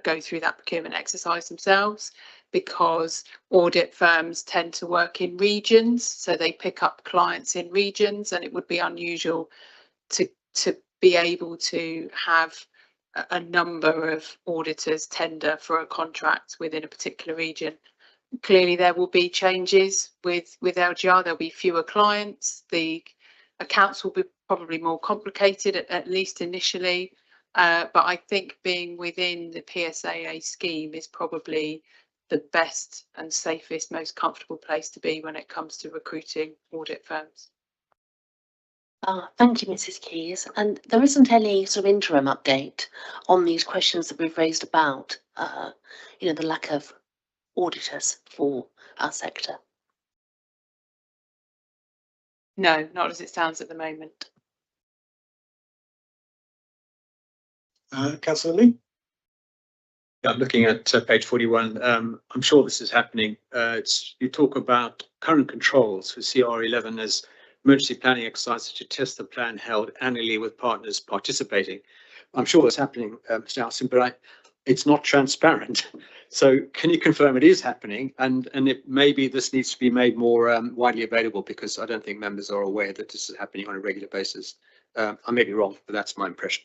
go through that procurement exercise themselves, because audit firms tend to work in regions, so they pick up clients in regions, and it would be unusual to be able to have a number of auditors tender for a contract within a particular region. Clearly there will be changes with LGR. There'll be fewer clients. The accounts will be probably more complicated, at least initially. But I think being within the PSAA scheme is probably the best and safest, most comfortable place to be when it comes to recruiting audit firms. Thank you, Mrs. Keys. And there isn't any sort of interim update on these questions that we've raised about, the lack of auditors for our sector. No, not as it stands at the moment. Councillor Lee? Yeah, looking at page 41, I'm sure this is happening. You talk about current controls for CR11 as emergency planning exercises to test the plan held annually with partners participating. I'm sure it's happening, Mr. Alston, but it's not transparent. So can you confirm it is happening, and maybe this needs to be made more widely available, because I don't think members are aware that this is happening on a regular basis. I may be wrong, but that's my impression.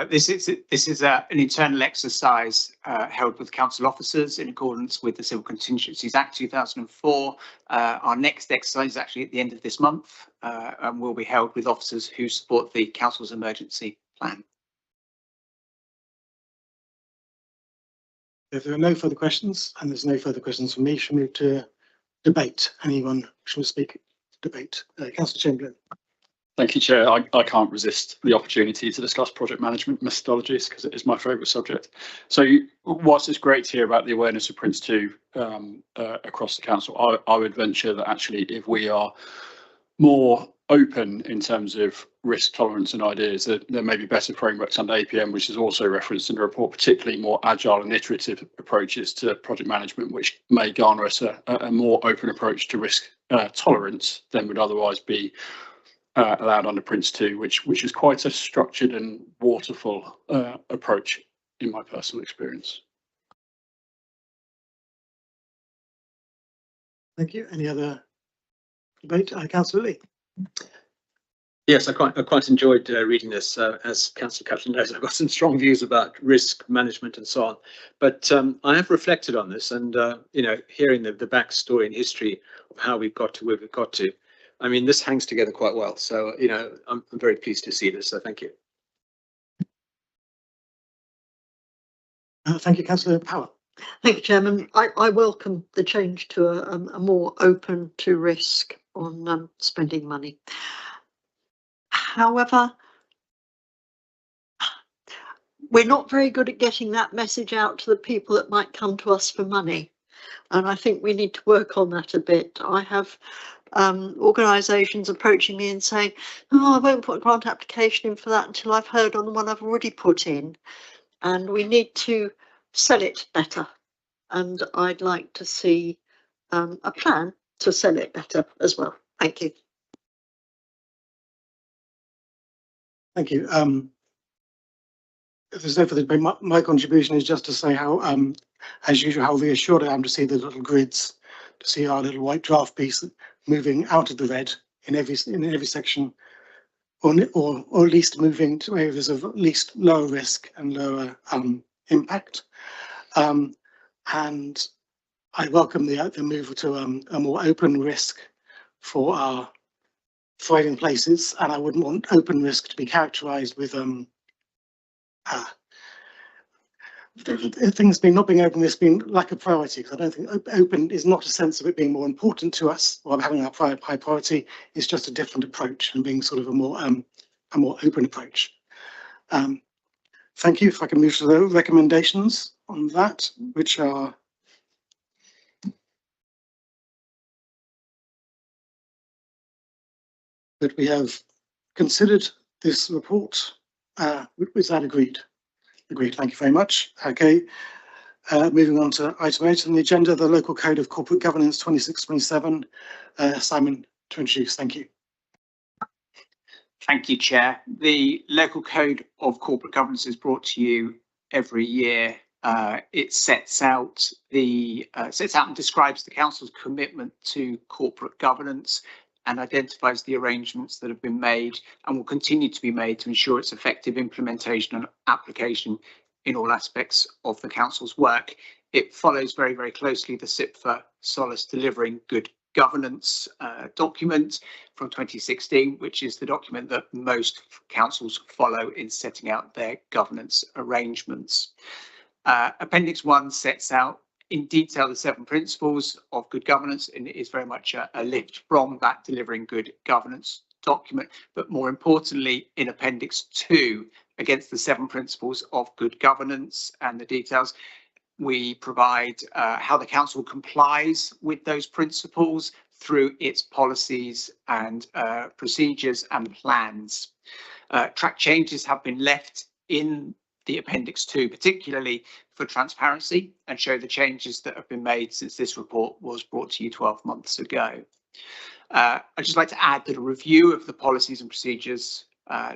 This is an internal exercise held with council officers in accordance with the Civil Contingencies Act 2004. Our next exercise is actually at the end of this month and will be held with officers who support the council's emergency plan. If there are no further questions, and there's no further questions from me, shall we move to debate? Anyone wishing to speak? Debate. Councillor Chamberlain. Thank you, Chair. I can't resist the opportunity to discuss project management methodologies because it is my favourite subject. So whilst it's great to hear about the awareness of Prince 2 across the council, I would venture that actually if we are more open in terms of risk tolerance and ideas, that there may be better frameworks under APM, which is also referenced in the report, particularly more agile and iterative approaches to project management, which may garner us a more open approach to risk tolerance than would otherwise be allowed under Prince 2, which is quite a structured and waterfall approach in my personal experience. Thank you. Any other debate? Councillor Lee. Yes, I quite enjoyed reading this. As Councillor Catlin knows, I've got some strong views about risk management and so on. But I have reflected on this, and hearing the backstory and history of how we've got to where we've got to. I mean, this hangs together quite well. So, I'm very pleased to see this. So thank you. Thank you, Councillor Power. Thank you, Chairman. I welcome the change to a more open to risk on spending money. However, we're not very good at getting that message out to the people that might come to us for money. And I think we need to work on that a bit. I have organisations approaching me and saying, oh, I won't put a grant application in for that until I've heard on the one I've already put in. And we need to sell it better. And I'd like to see a plan to sell it better as well. Thank you. Thank you. If there's no further debate, my contribution is just to say how, as usual, how reassured I am to see the little grids, to see our little white draft piece moving out of the red in every section, or at least moving to areas of least lower risk and lower impact. And I welcome the move to a more open risk for our thriving places, and I wouldn't want open risk to be characterised with things not being open, this being lack of priority, because I don't think open is not a sense of it being more important to us or having a high priority. It's just a different approach and being sort of a more open approach. Thank you. If I can move to the recommendations on that, which are that we have considered this report. Is that agreed? Agreed. Thank you very much. Okay. Moving on to item 8 on the agenda, the Local Code of Corporate Governance 2627. Simon, to introduce. Thank you. Thank you, Chair. The Local Code of Corporate Governance is brought to you every year. It sets out and describes the Council's commitment to corporate governance and identifies the arrangements that have been made and will continue to be made to ensure its effective implementation and application in all aspects of the Council's work. It follows very, very closely the SIPFA Solace Delivering Good Governance document from 2016, which is the document that most councils follow in setting out their governance arrangements. Appendix 1 sets out in detail the 7 principles of good governance, and it is very much a lift from that Delivering Good Governance document. But more importantly, in Appendix 2, against the 7 principles of good governance and the details, we provide how the council complies with those principles through its policies and procedures and plans. Track changes have been left in the Appendix 2, particularly for transparency, and show the changes that have been made since this report was brought to you 12 months ago. I'd just like to add that a review of the policies and procedures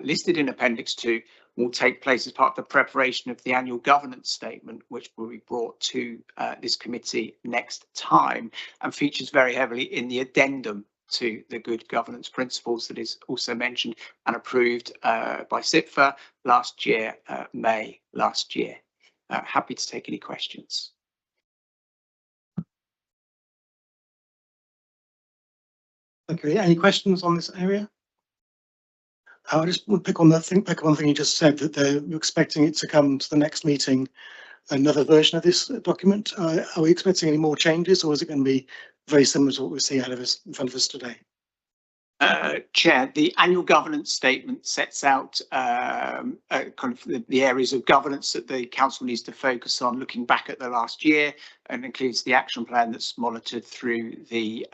listed in Appendix 2 will take place as part of the preparation of the annual governance statement, which will be brought to this committee next time, and features very heavily in the addendum to the good governance principles that is also mentioned and approved by SIPFA last year, May last year. Happy to take any questions. Okay, any questions on this area? I just want to pick on one thing you just said, that you're expecting it to come to the next meeting, another version of this document. Are we expecting any more changes, or is it going to be very similar to what we see ahead of us in front of us today? Chair, the annual governance statement sets out kind of the areas of governance that the council needs to focus on, looking back at the last year, and includes the action plan that's monitored through the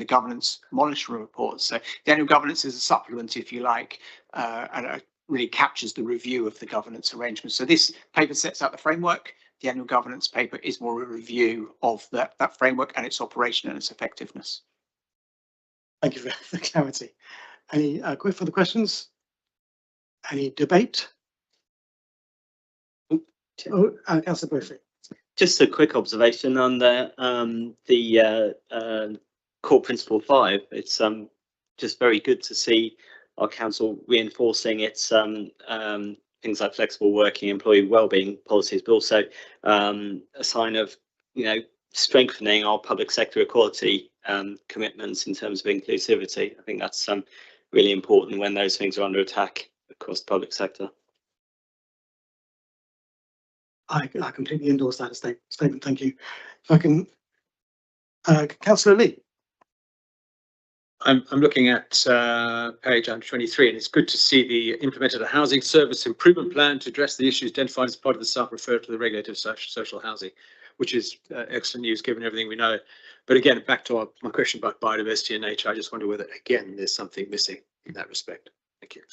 governance monitoring report. So the annual governance is a supplement, if you like, and it really captures the review of the governance arrangements. So this paper sets out the framework. The annual governance paper is more a review of that framework and its operation and its effectiveness. Thank you for the clarity. Any further questions? Any debate? Councillor Brophy. Just a quick observation on the core principle 5. It's just very good to see our council reinforcing its things like flexible working, employee wellbeing policies, but also a sign of, strengthening our public sector equality commitments in terms of inclusivity. I think that's really important when those things are under attack across the public sector. I completely endorse that statement. Thank you. If I can, Councillor Lee. I'm looking at page 123, and it's good to see the implemented a housing service improvement plan to address the issues identified as part of the SARC referred to the regulated social housing, which is excellent news given everything we know. But again, back to my question about biodiversity and nature, I just wonder whether, again, there's something missing in that respect. Thank you.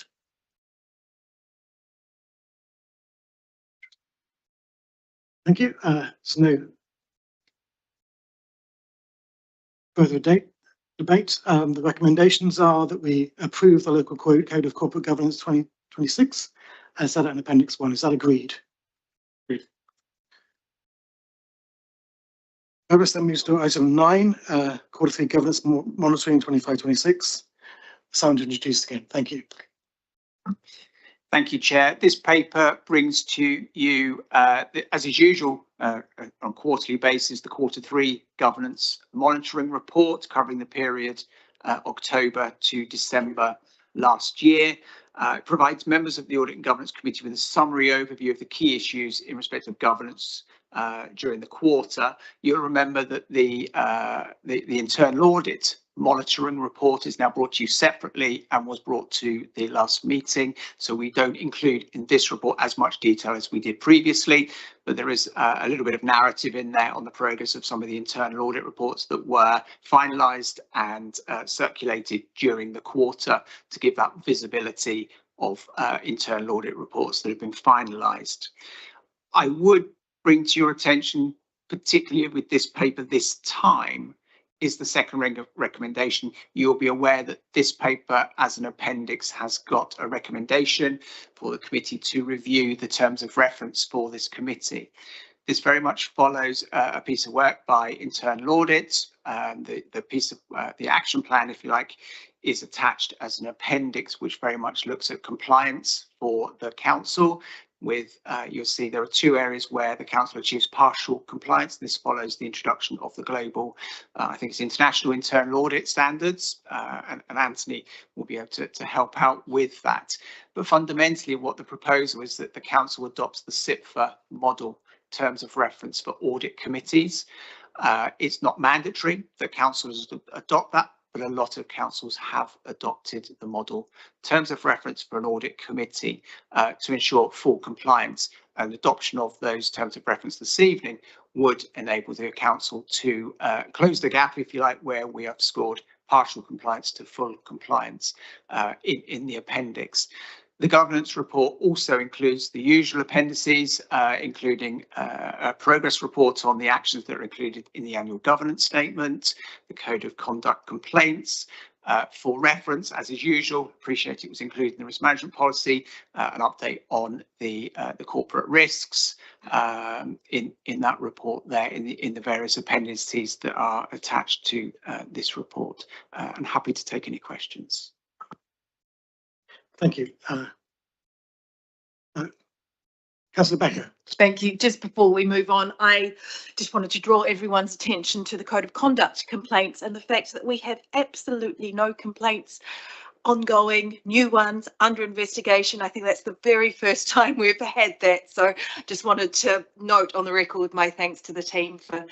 Thank you. So no further debate. The recommendations are that we approve the local code of corporate governance 2026 as set out in Appendix 1. Is that agreed? Agreed. Progress then moves to item 9, quarterly governance monitoring 25-26. Someone to introduce again. Thank you. Thank you, Chair. This paper brings to you, as is usual, on a quarterly basis, the Q3 governance monitoring report covering the period October to December last year. It provides members of the Audit and Governance Committee with a summary overview of the key issues in respect of governance during the quarter. You'll remember that the internal audit monitoring report is now brought to you separately and was brought to the last meeting. So we don't include in this report as much detail as we did previously, but there is a little bit of narrative in there on the progress of some of the internal audit reports that were finalised and circulated during the quarter to give that visibility of internal audit reports that have been finalised. I would bring to your attention, particularly with this paper this time, is the second recommendation. You'll be aware that this paper as an appendix has got a recommendation for the committee to review the terms of reference for this committee. This very much follows a piece of work by internal audit. The piece of the action plan, if you like, is attached as an appendix, which very much looks at compliance for the council. With you'll see there are two areas where the council achieves partial compliance. This follows the introduction of the global, I think it's international internal audit standards, and Anthony will be able to help out with that. But fundamentally, what the proposal is that the council adopts the SIPFA model terms of reference for audit committees. It's not mandatory that councils adopt that, but a lot of councils have adopted the model terms of reference for an audit committee to ensure full compliance. And adoption of those terms of reference this evening would enable the council to close the gap, if you like, where we have scored partial compliance to full compliance in the appendix. The governance report also includes the usual appendices, including a progress report on the actions that are included in the annual governance statement, the code of conduct complaints. For reference, as is usual, appreciate it was included in the risk management policy, an update on the corporate risks in that report there in the various appendices that are attached to this report. I'm happy to take any questions. Thank you. Councillor Becker. Thank you. Just before we move on, I just wanted to draw everyone's attention to the code of conduct complaints and the fact that we have absolutely no complaints ongoing, new ones under investigation. I think that's the very first time we've had that. So just wanted to note on the record my thanks to the team for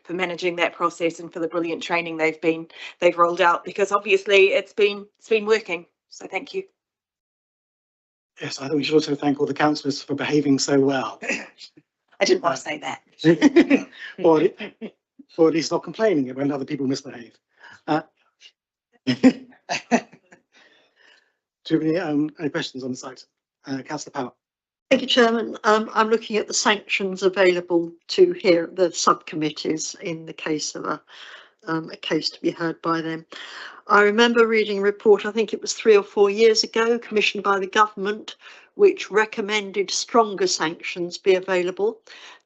managing that process and for the brilliant training they've rolled out, because obviously it's been working. So thank you. Yes, I think we should also thank all the councillors for behaving so well. I didn't want to say that. or at least not complaining when other people misbehave. Do you have any questions on the site? Councillor Powell. Thank you, Chairman. I'm looking at the sanctions available to hear the subcommittees in the case of a case to be heard by them. I remember reading a report, I think it was 3 or 4 years ago, commissioned by the government, which recommended stronger sanctions be available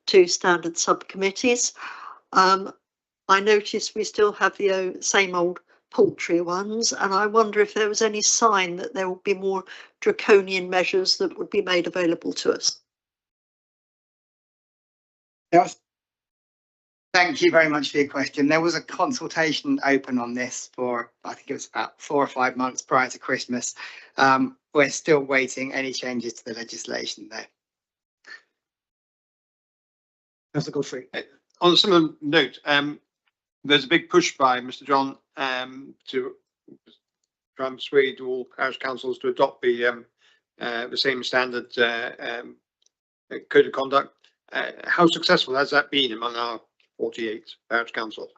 to standard subcommittees. I noticed we still have the same old paltry ones, and I wonder if there was any sign that there would be more draconian measures that would be made available to us. Yes. Thank you very much for your question. There was a consultation open on this for, I think it was about 4 or 5 months prior to Christmas. We're still waiting any changes to the legislation there. Councillor Godfrey. On a similar note, there's a big push by Mr. John to try and persuade all parish councils to adopt the same standard code of conduct. How successful has that been among our 48 parish councils?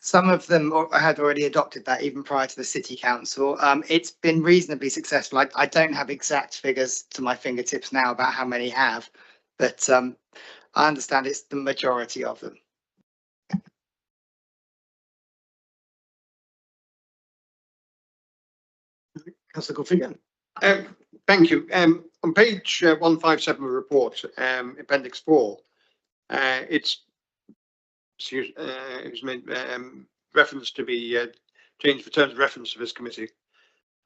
Some of them had already adopted that even prior to the city council. It's been reasonably successful. I don't have exact figures to my fingertips now about how many have, but I understand it's the majority of them. Councillor Godfrey. Thank you. On page 157 of the report, appendix 4, it's made reference to be changed for terms of reference to this committee.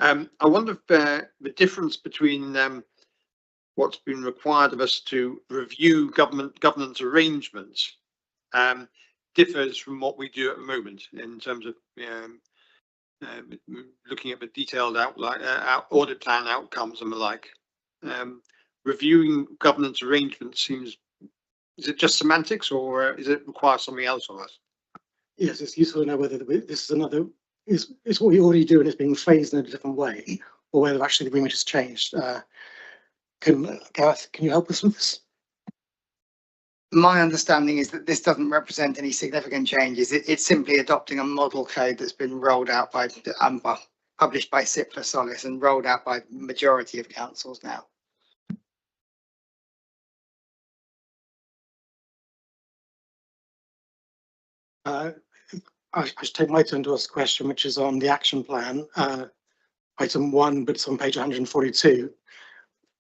I wonder if the difference between what's been required of us to review governance arrangements differs from what we do at the moment in terms of looking at the detailed audit plan outcomes and the like. Reviewing governance arrangements seems, is it just semantics, or is it require something else of us? Yes, it's useful to know whether this is another, is what we already do and it's being phrased in a different way, or whether actually the agreement has changed. Gareth, can you help us with this? My understanding is that this doesn't represent any significant changes. It's simply adopting a model code that's been rolled out by published by Cipla Solis and rolled out by the majority of councils now. I should take my turn to ask a question, which is on the action plan, item 1, but it's on page 142.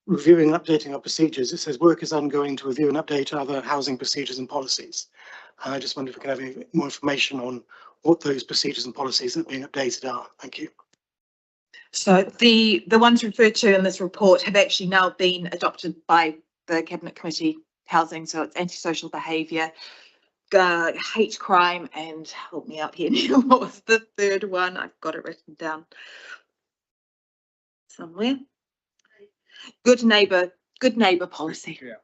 Reviewing and updating our procedures. It says work is ongoing to review and update other housing procedures and policies. And I just wonder if we can have any more information on what those procedures and policies that are being updated are. Thank you. So the ones referred to in this report have actually now been adopted by the Cabinet Committee Housing. So it's antisocial behaviour, hate crime, and help me out here, Neil, what was the third one? I've got it written down somewhere. Good neighbour policy. Yeah.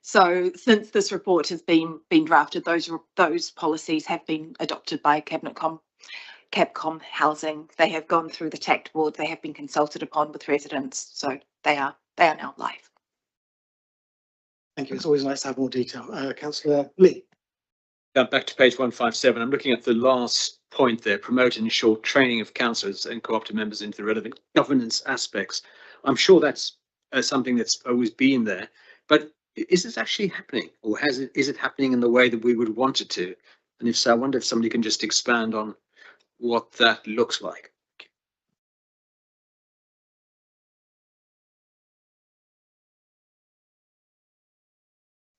So since this report has been drafted, those policies have been adopted by Cabcom Housing. They have gone through the TACT board. They have been consulted upon with residents. So they are now live. Thank you. It's always nice to have more detail. Councillor Lee. Back to page 157. I'm looking at the last point there, promote and ensure training of councillors and co-operative members into the relevant governance aspects. I'm sure that's something that's always been there, but is this actually happening, or is it happening in the way that we would want it to? And if so, I wonder if somebody can just expand on what that looks like.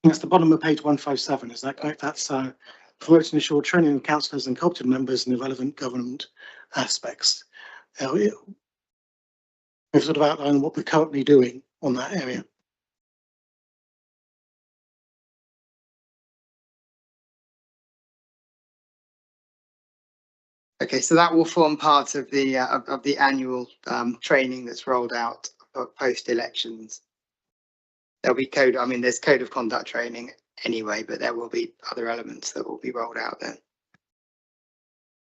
That's the bottom of page 157. Is that correct? That's promote and ensure training of councillors and co-operative members in the relevant government aspects. We've sort of outlined what we're currently doing on that area. Okay, so that will form part of the annual training that's rolled out post elections. There'll be there's code of conduct training anyway, but there will be other elements that will be rolled out then.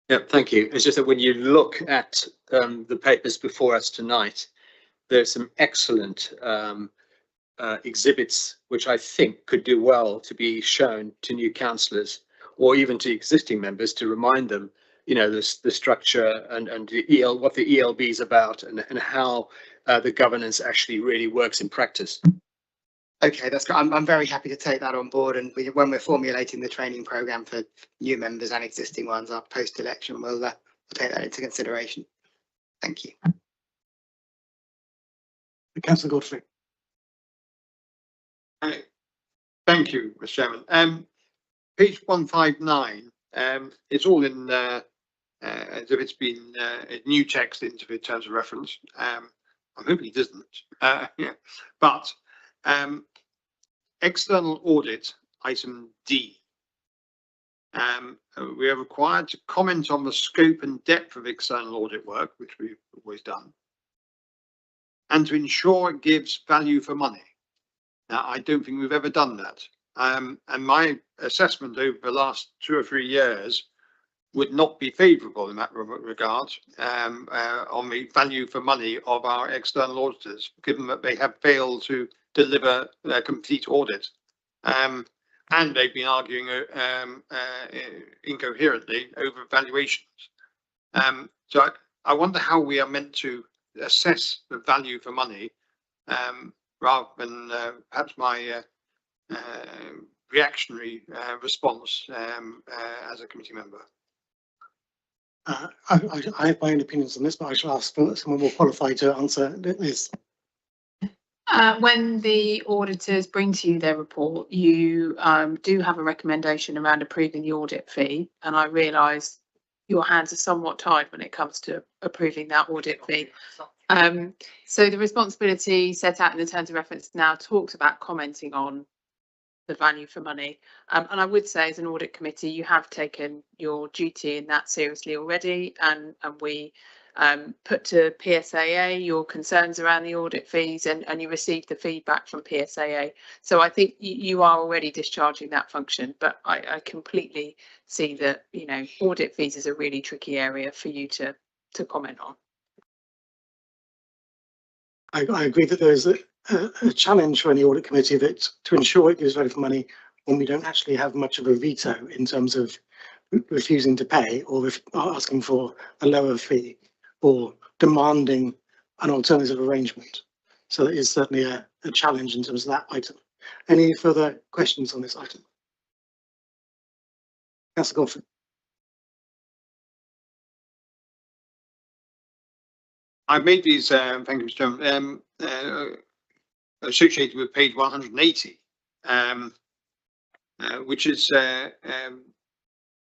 Yeah, thank you. It's just that when you look at the papers before us tonight, there's some excellent exhibits which I think could do well to be shown to new councillors or even to existing members to remind them, you know, the structure and the what the ELB is about and how the governance actually really works in practice. Okay, that's good. I'm very happy to take that on board, and when we're formulating the training programme for new members and existing ones, our post-election, we'll take that into consideration. Thank you. Councillor Godfrey. Thank you, Mr. Chairman. Page 159. It's all in as if it's been new text into the terms of reference. I'm hoping it isn't. Yeah, but. External audit, item D. We are required to comment on the scope and depth of external audit work, which we've always done, and to ensure it gives value for money. Now, I don't think we've ever done that. And my assessment over the last 2 or 3 years would not be favourable in that regard on the value for money of our external auditors, given that they have failed to deliver their complete audit, and they've been arguing incoherently over valuations. So I wonder how we are meant to assess the value for money, rather than perhaps my reactionary response as a committee member. I have my own opinions on this, but I shall ask for someone more qualified to answer this. When the auditors bring to you their report, you do have a recommendation around approving the audit fee, and I realise your hands are somewhat tied when it comes to approving that audit fee. So the responsibility set out in the terms of reference now talks about commenting on the value for money, and I would say as an audit committee you have taken your duty in that seriously already, and we put to PSAA your concerns around the audit fees, and you received the feedback from PSAA. So I think you are already discharging that function, but I completely see that, you know, audit fees is a really tricky area for you to comment on. I agree that there's a challenge for any audit committee that to ensure it gives value for money when we don't actually have much of a veto in terms of refusing to pay or asking for a lower fee. or demanding an alternative arrangement. So it is certainly a challenge in terms of that item. Any further questions on this item? Councillor Godfrey. I've made these, thank you, Mr. Chairman, associated with page 180, which is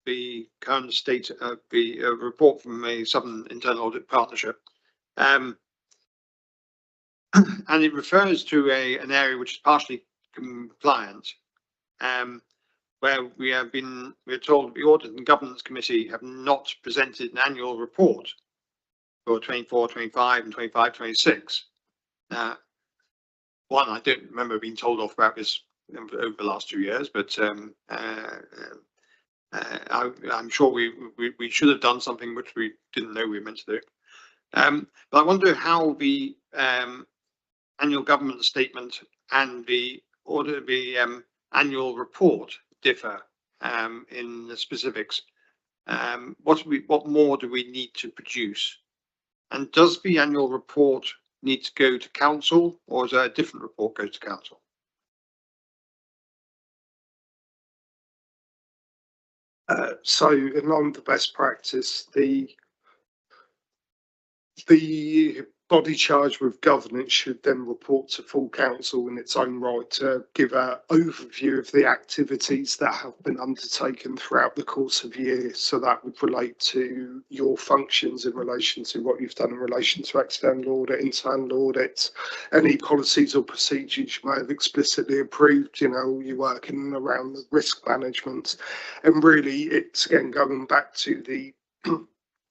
the current state of the report from a Southern Internal Audit Partnership. And it refers to an area which is partially compliant, where we're told the Audit and Governance Committee have not presented an annual report for 24, 25 and 25, 26. One, I don't remember being told off about this over the last 2 years, but I'm sure we should have done something which we didn't know we were meant to do. But I wonder how the annual government statement and the annual report differ in the specifics. What more do we need to produce? And does the annual report need to go to council, or is there a different report goes to council? So in line with the best practice, the body charged with governance should then report to full council in its own right to give an overview of the activities that have been undertaken throughout the course of the year. So that would relate to your functions in relation to what you've done in relation to external audit, internal audit, any policies or procedures you may have explicitly approved, you know, you're working around the risk management. And really it's again going back to the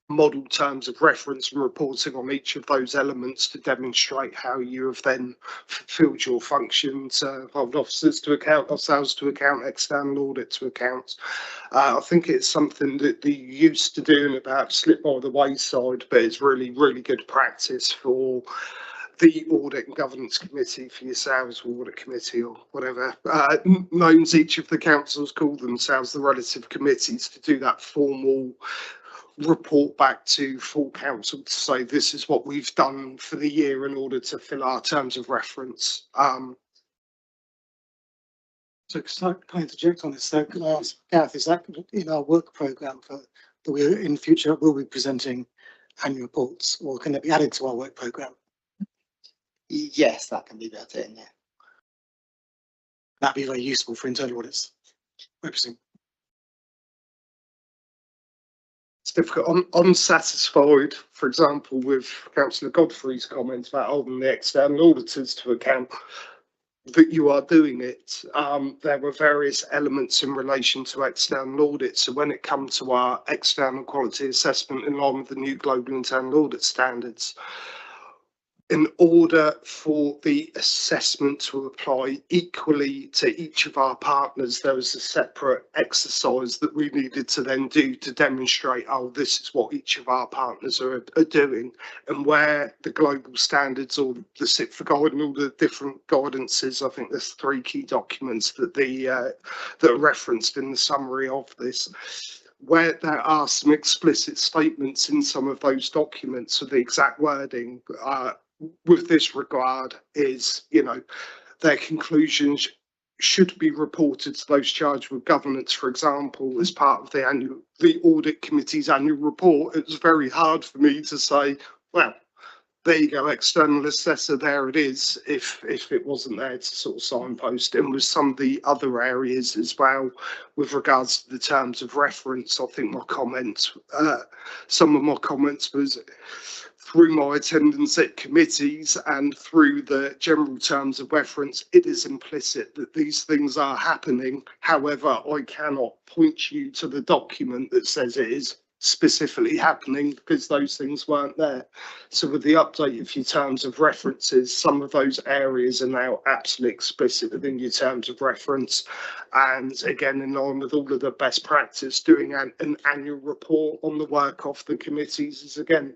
model terms of reference and reporting on each of those elements to demonstrate how you have then fulfilled your functions, hold officers to account, ourselves to account, external audit to account. I think it's something that they used to do and about slipped by the wayside, but it's really, really good practice for the Audit and Governance Committee, for yourselves, or Audit Committee, or whatever names each of the councils call themselves, the relative committees, to do that formal report back to full council to say this is what we've done for the year in order to fill our terms of reference. So can I interject on this? So can I ask Gareth, is that in our work programme for that we in future will be presenting annual reports, or can it be added to our work programme? Yes, that can be built in, yeah. That'd be very useful for internal audits. Interesting. It's difficult. I'm unsatisfied, for example, with Councillor Godfrey's comments about holding the external auditors to account, that you are doing it. There were various elements in relation to external audit. So when it comes to our external quality assessment in line with the new global internal audit standards, in order for the assessment to apply equally to each of our partners, there was a separate exercise that we needed to then do to demonstrate, oh, this is what each of our partners are doing, and where the global standards or the SIP for guide and all the different guidances. I think there's 3 key documents that that are referenced in the summary of this, where there are some explicit statements in some of those documents of the exact wording with this regard is, you know, their conclusions should be reported to those charged with governance. For example, as part of the audit committee's annual report, it was very hard for me to say, well, there you go, external assessor, there it is, if it wasn't there to sort of signpost. And with some of the other areas as well, with regards to the terms of reference, I think my comments, some of my comments was through my attendance at committees and through the general terms of reference, it is implicit that these things are happening. However, I cannot point you to the document that says it is specifically happening because those things weren't there. So with the update of your terms of references, some of those areas are now absolutely explicit within your terms of reference. And again, in line with all of the best practice, doing an annual report on the work of the committees is, again,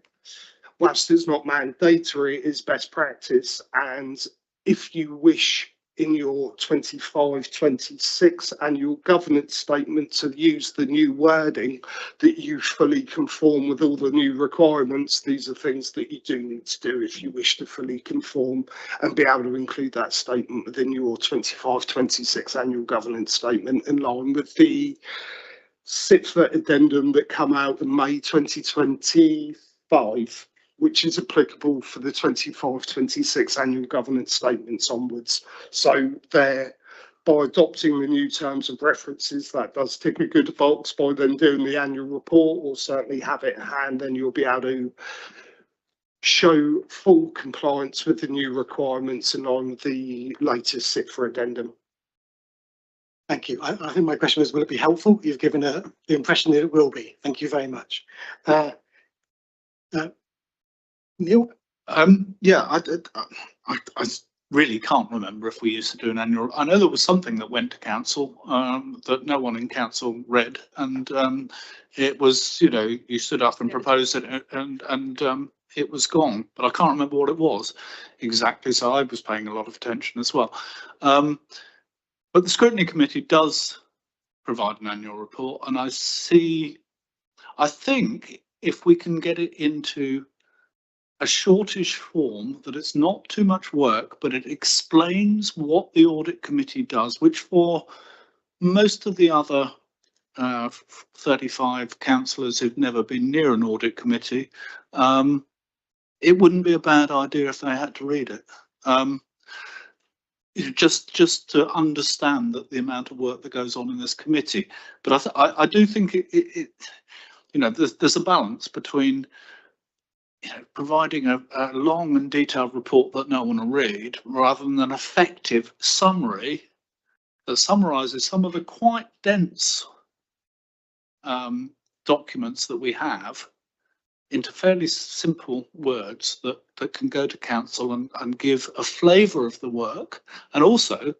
whilst it's not mandatory, it is best practice. And if you wish in your 25-26 annual governance statement to use the new wording that you fully conform with all the new requirements. These are things that you do need to do if you wish to fully conform and be able to include that statement within your 25-26 annual governance statement in line with the SIPFA addendum that come out in May 2025, which is applicable for the 25-26 annual governance statements onwards. So there, by adopting the new terms of references, that does tick a good box. By then doing the annual report, or certainly have it at hand, then you'll be able to show full compliance with the new requirements in line with the latest SIPFA addendum. Thank you. I think my question was, will it be helpful? You've given the impression that it will be. Thank you very much. Neil? Yeah, I really can't remember if we used to do an annual. I know there was something that went to council that no one in council read, and it was, you know, you stood up and proposed it, and it was gone. But I can't remember what it was exactly. So I was paying a lot of attention as well. But the scrutiny committee does provide an annual report, and I think if we can get it into a shortish form, that it's not too much work, but it explains what the audit committee does, which for most of the other 35 councillors who've never been near an audit committee, it wouldn't be a bad idea if they had to read it. Just to understand that the amount of work that goes on in this committee. But I do think it you know, there's a balance between, you know, providing a long and detailed report that no one will read, rather than an effective summary that summarises some of the quite dense documents that we have into fairly simple words that can go to council and give a flavour of the work, and also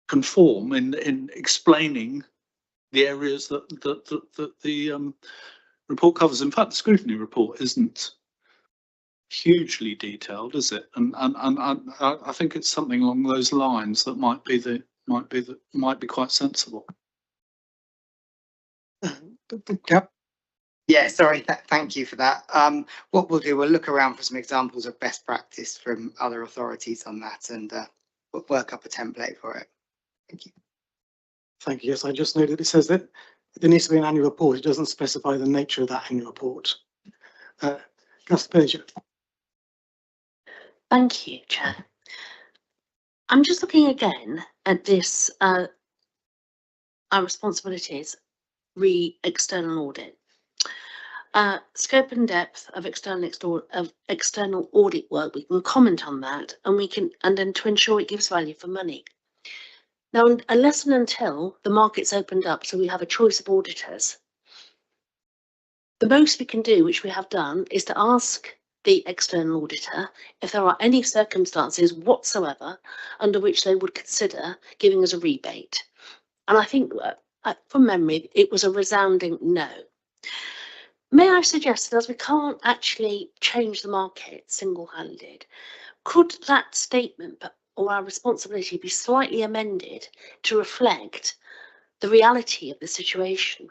conform in explaining the areas that the report covers. In fact, the scrutiny report isn't hugely detailed, is it? And I think it's something along those lines that might be quite sensible. Yeah, sorry, thank you for that. What we'll do, we'll look around for some examples of best practice from other authorities on that, and we'll work up a template for it. Thank you. Thank you. Yes, I just noted it says that there needs to be an annual report. It doesn't specify the nature of that annual report. Councillor Page. Thank you, Chair. I'm just looking again at this, our responsibilities, external audit. Scope and depth of external audit work, we can comment on that, and then to ensure it gives value for money. Now, unless and until the market's opened up, so we have a choice of auditors, the most we can do, which we have done, is to ask the external auditor if there are any circumstances whatsoever under which they would consider giving us a rebate. And I think, from memory, it was a resounding no. May I suggest that as we can't actually change the market single-handed, could that statement or our responsibility be slightly amended to reflect the reality of the situation?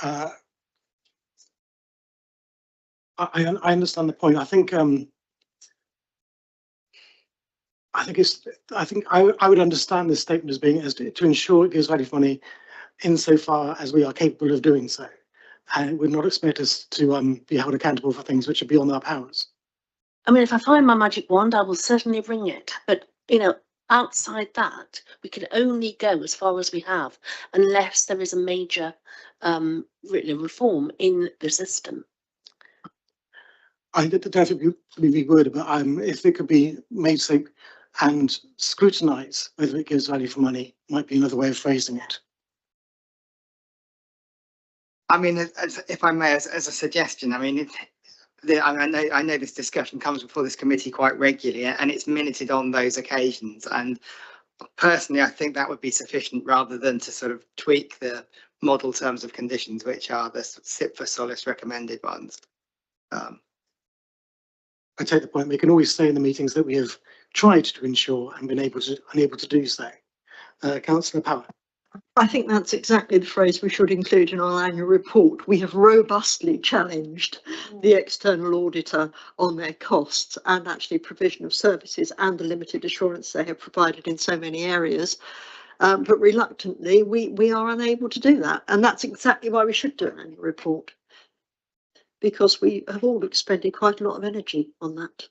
I understand the point. I think I would understand this statement as being to ensure it gives value for money insofar as we are capable of doing so, and it would not expect us to be held accountable for things which are beyond our powers. I mean, if I find my magic wand, I will certainly ring it. But, you know, outside that, we can only go as far as we have unless there is a major reform in the system. I don't think we would, but if it could be made so and scrutinise whether it gives value for money, might be another way of phrasing it. I mean, if I may, as a suggestion, I mean, I know this discussion comes before this committee quite regularly, and it's minuted on those occasions. And personally, I think that would be sufficient rather than to sort of tweak the model terms of conditions, which are the SIPFA Solace recommended ones. I take the point, we can always say in the meetings that we have tried to ensure and been unable to do so. Councillor Power. I think that's exactly the phrase we should include in our annual report. We have robustly challenged the external auditor on their costs and actually provision of services and the limited assurance they have provided in so many areas. But reluctantly, we are unable to do that. And that's exactly why we should do an annual report, because we have all expended quite a lot of energy on that.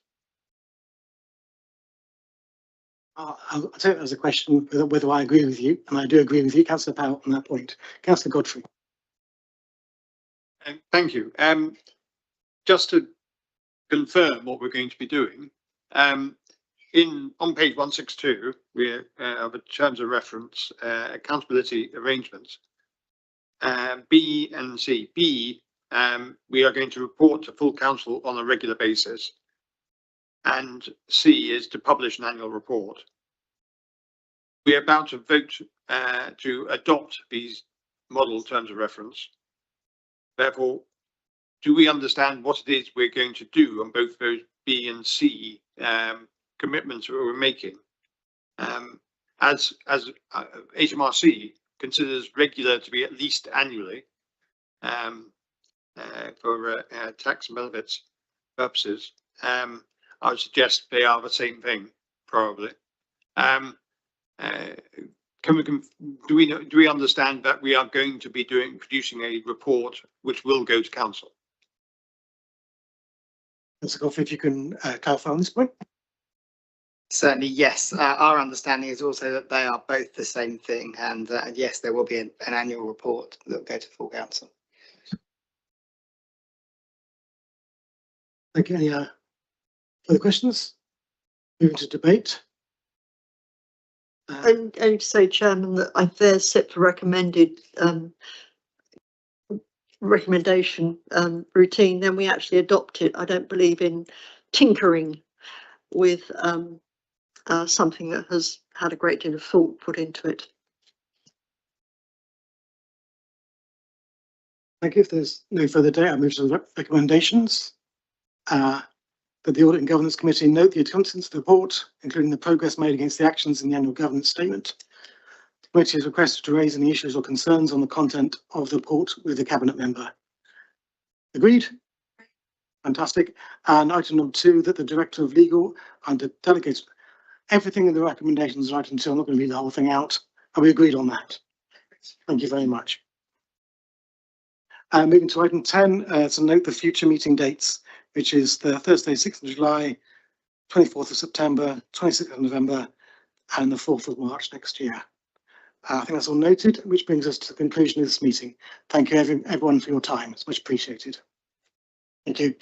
I'll take that as a question whether I agree with you, and I do agree with you, Councillor Powell, on that point. Councillor Godfrey. Thank you. Just to confirm what we're going to be doing, on page 162, we have a terms of reference, accountability arrangements. B and C. B, we are going to report to full council on a regular basis. And C is to publish an annual report. We are about to vote to adopt these model terms of reference. Therefore, do we understand what it is we're going to do on both those B and C commitments that we're making? As HMRC considers regular to be at least annually for tax and benefits purposes. I would suggest they are the same thing, probably. Do we understand that we are going to be producing a report which will go to council? Councillor Godfrey, if you can clarify on this point. Certainly, yes. Our understanding is also that they are both the same thing, and yes, there will be an annual report that will go to full council. Thank you. Any further questions? Moving to debate. And to say, Chairman, that if there's set for recommended recommendation routine, then we actually adopt it. I don't believe in tinkering with something that has had a great deal of thought put into it. Thank you. If there's no further debate, I move to the recommendations. That the Audit and Governance Committee note the contents of the report, including the progress made against the actions in the annual governance statement. The committee is requested to raise any issues or concerns on the content of the report with the Cabinet member. Agreed? Fantastic. And item number 2, that the Director of Legal under delegates everything in the recommendations are item 2. I'm not going to read the whole thing out. Are we agreed on that? Thank you very much. Moving to item 10, to note the future meeting dates, which is the Thursday, 6th of July, 24th of September, 26th of November, and the 4th of March next year. I think that's all noted, which brings us to the conclusion of this meeting. Thank you everyone for your time. It's much appreciated. Thank you.